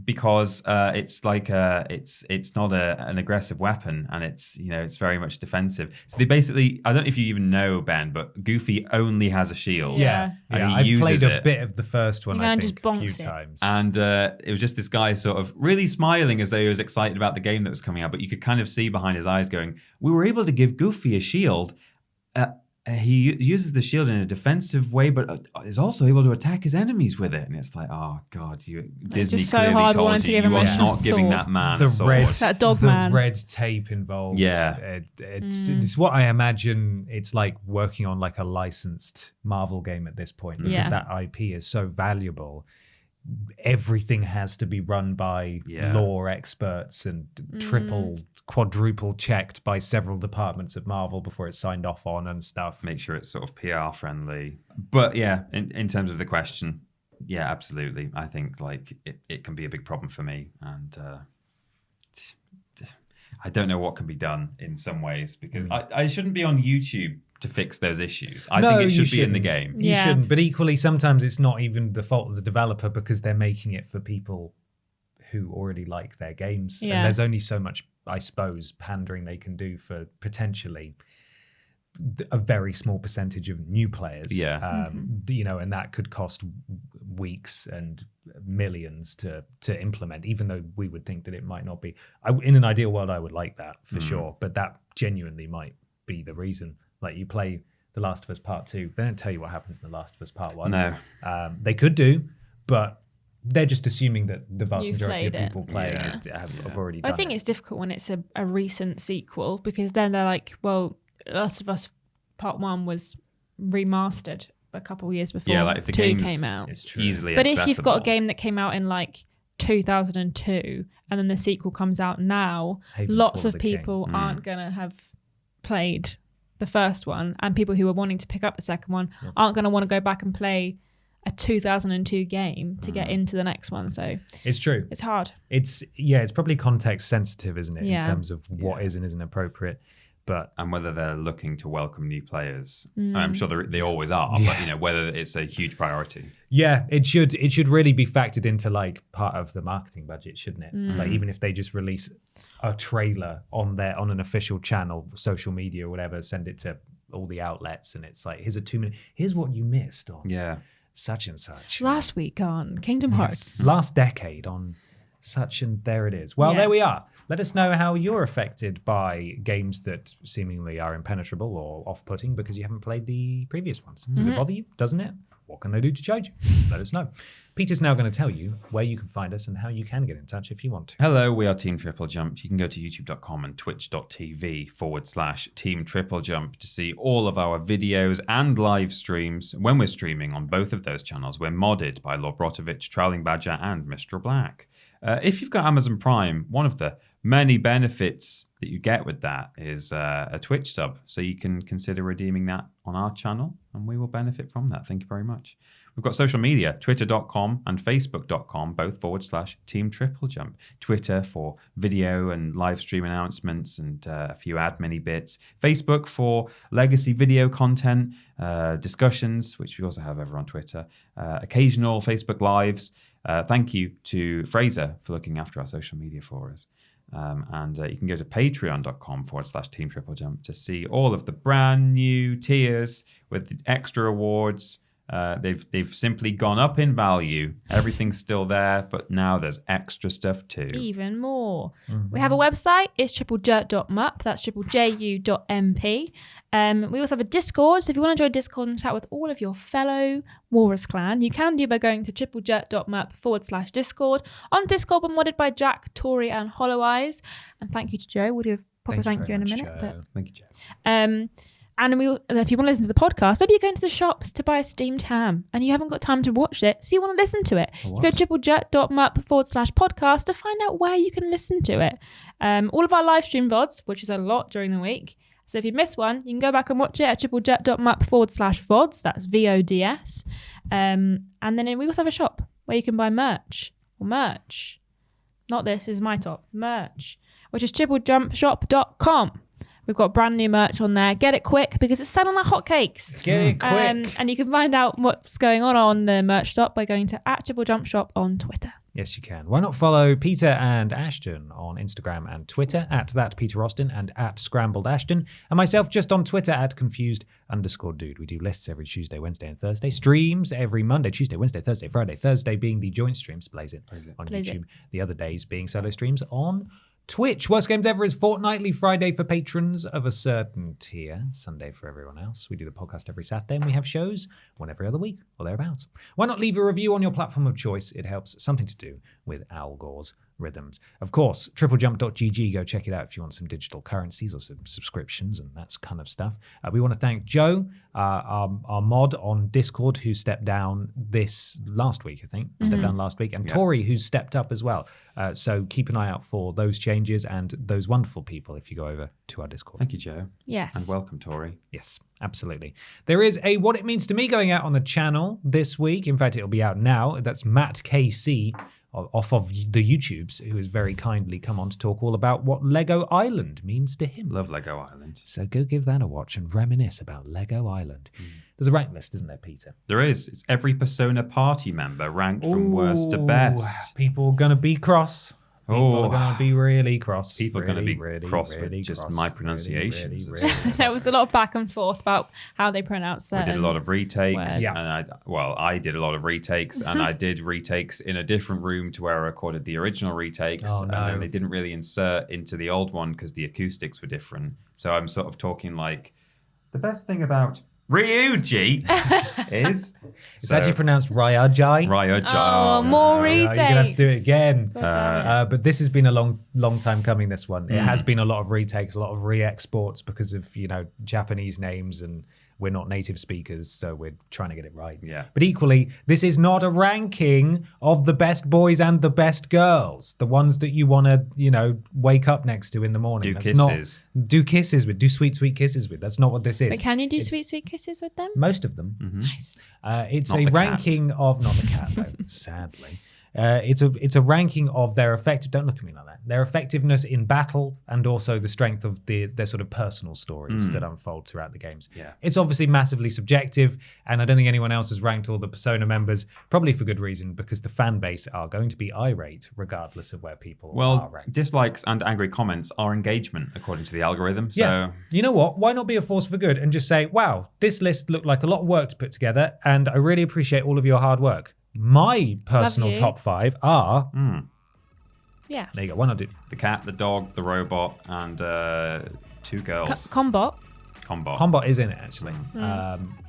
because it's like it's not an aggressive weapon, and it's very much defensive. So they basically, I don't know if you even know, Ben, but Goofy only has a shield. Yeah. And he I've uses played a it. bit of the first one, You I can think, just a bonk few it. times. And it was just this guy sort of really smiling as though he was excited about the game that was coming out, but you could kind of see behind his eyes going, we were able to give Goofy a shield. He uses the shield in a defensive way, but is also able to attack his enemies with it. And it's like, oh God, Disney just so clearly hard told wanting you to give you him are a not giving sword. that man The a sword. red, That dog the man. red tape involved. Yeah. It's what I imagine it's like working on like a licensed Marvel game at this point, because Yeah. that IP is so valuable. Everything has to be run by lore experts and quadruple checked by several departments at Marvel before it's signed off on and stuff. Make sure it's sort of PR friendly. But yeah, in terms of the question, yeah, absolutely. I think like it can be a big problem for me, and I don't know what can be done in some ways, because I shouldn't be on YouTube to fix those issues. I think it should be in the game. You Yeah. shouldn't. But equally, sometimes it's not even the fault of the developer, because they're making it for people who already like their games. Yeah. And there's only so much, I suppose, pandering they can do for potentially a very small percentage of new players. Yeah. And that could cost weeks and millions to implement, even though we would think that it might not be. In an ideal world, I would like that for sure, but that genuinely might be the reason. Like, you play The Last of Us Part 2, they don't tell you what happens in The Last of Us Part 1. No. They could do, but they're just assuming that the vast You've majority of played it. people playing it have already done I think it. it's difficult when it's a recent sequel, because then they're like, well, Last of Us Part 1 was remastered a couple of years before Yeah, like if the 2 game's came out. It's true. easily But accessible. if you've got a game that came out in like 2002 and then the sequel comes out now, Haven lots Fall of of the King. people aren't going to have played the first one, and people who are wanting to pick up the second one aren't going to want to go back and play a 2002 game to get into the next one. So It's true. it's hard. It's probably context sensitive, isn't it, in Yeah. terms of what is and isn't appropriate. But and whether they're looking to welcome new players. I'm sure they always are, but whether it's a huge priority. yeah, it should really be factored into like part of the marketing budget, shouldn't it? Like, even if they just release a trailer on an official channel, social media or whatever, send it to all the outlets, and it's like, here's a 2 minute, here's what you missed on such and such. Last week on Kingdom Hearts. Last decade on such, and there it is. Well, Yeah. there we are. Let us know how you're affected by games that seemingly are impenetrable or off-putting because you haven't played the previous ones. Does it bother you? Doesn't it? What can they do to change it? Let us know. Peter's now going to tell you where you can find us and how you can get in touch if you want to. Hello, we are Team TripleJump. You can go to youtube.com and twitch.tv/Team TripleJump to see all of our videos and live streams. When we're streaming on both of those channels, we're modded by Lord Brotovich, Trowling Badger, and Mr. Black. If you've got Amazon Prime, one of the many benefits that you get with that is a Twitch sub. So you can consider redeeming that on our channel, and we will benefit from that. Thank you very much. We've got social media, twitter.com and facebook.com, both /Team TripleJump. Twitter for video and live stream announcements and a few admin bits. Facebook for legacy video content, discussions, which we also have over on Twitter. Occasional Facebook Lives. Thank you to Fraser for looking after our social media for us. And you can go to patreon.com /Team TripleJump to see all of the brand new tiers with the extra awards. They've simply gone up in value. Everything's still there, but now there's extra stuff too. Even more. We have a website. It's triplejut.mup. That's triplejut.mp. We also have a Discord. So if you want to join Discord and chat with all of your fellow Walrus Clan, you can do by going to triplejut.mup /Discord. On Discord, we're modded by Jack, Tori, and Hollow Eyes. And thank you to Joe. We'll do a proper thank you in a minute. But Thank you, Joe. and if you want to listen to the podcast, maybe you're going to the shops to buy a steamed ham and you haven't got time to watch it, so you want to listen to it. You go to triplejut.mup /podcast to find out where you can listen to it. All of our live stream VODs, which is a lot during the week. So if you miss one, you can go back and watch it at triplejut.mup /VODs. That's VODS. And then we also have a shop where you can buy merch. Not this is my top. Merch, which is triplejumpshop.com. We've got brand new merch on there. Get it quick because it's selling like hotcakes. Get it quick. And you can find out what's going on the merch shop by going to @TripleJumpShop on Twitter. Yes, you can. Why not follow Peter and Ashton on Instagram and Twitter at @PeterAustin and @ScrambledAshton, and myself just on Twitter at @confused_dude. We do lists every Tuesday, Wednesday, and Thursday. Streams every Monday, Tuesday, Wednesday, Thursday, Friday. Thursday being the joint streams, Blaze it on YouTube. The other days being solo streams on Twitch. Worst Games Ever is fortnightly, Friday for patrons of a certain tier, Sunday for everyone else. We do the podcast every Saturday, and we have shows one every other week or thereabouts. Why not leave a review on your platform of choice? It helps. Something to do with Al Gore's rhythms. Of course, TripleJump.gg. Go check it out if you want some digital currencies or some subscriptions and that kind of stuff. We want to thank Joe, our mod on Discord, who stepped down last week, I think. Stepped down last week. And Tori, who's stepped up as well. So keep an eye out for those changes and those wonderful people if you go over to our Discord. Thank you, Joe. Yes. And welcome, Tori. Yes, absolutely. There is a What It Means to Me going out on the channel this week. In fact, it'll be out now. That's Matt KC off of the YouTubes, who has very kindly come on to talk all about what Lego Island means to him. Love Lego Island. So go give that a watch and reminisce about Lego Island. There's a rank list, isn't there, Peter? There is. It's every Persona party member ranked from worst to best. People are going to be cross. People are going to be really cross. People are going to be cross with just my pronunciations. There was a lot of back and forth about how they pronounce certain We did a lot of retakes. words. And I did a lot of retakes, and I did retakes in a different room to where I recorded the original retakes. Oh, no. And then they didn't really insert into the old one because the acoustics were different. So I'm sort of talking like, the best thing about Ryuji is... It's actually pronounced Ryuji. Ryuji. Oh, more retakes. You're going to have to do it again. God But this has been a long time coming, this one. It has been a lot of retakes, a lot of re-exports because of, Japanese names, and we're not native speakers, so we're trying to get it right. Yeah. But equally, this is not a ranking of the best boys and the best girls, the ones that you want to, wake up next to in the morning. Do That's kisses. Do sweet, sweet kisses with. That's not what this is. But can you do sweet, sweet kisses with them? Most of them. Nice. It's Not a the ranking of not the cat though, sadly. It's a ranking of their effective. Don't look at me like that. Their effectiveness in battle, and also the strength of their sort of personal stories that unfold throughout the games. Yeah. It's obviously massively subjective, and I don't think anyone else has ranked all the Persona members, probably for good reason, because the fan base are going to be irate regardless of where people are ranked. Dislikes and angry comments are engagement according to the algorithm. So Yeah. You know what? Why not be a force for good and just say, wow, this list looked like a lot of work to put together, and I really appreciate all of your hard work. My personal top 5 are... Yeah. There you go. Why not do... the cat, the dog, the robot, and 2 girls. Combot. Combot is in it, actually.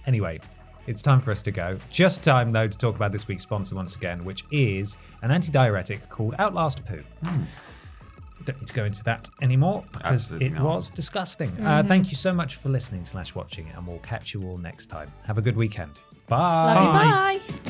Anyway, it's time for us to go. Just time, though, to talk about this week's sponsor once again, which is an antidiuretic called Outlast Poo. Don't need to go into that anymore because it was disgusting. Thank you so much for listening / watching, and we'll catch you all next time. Have a good weekend. Bye. Love you, bye.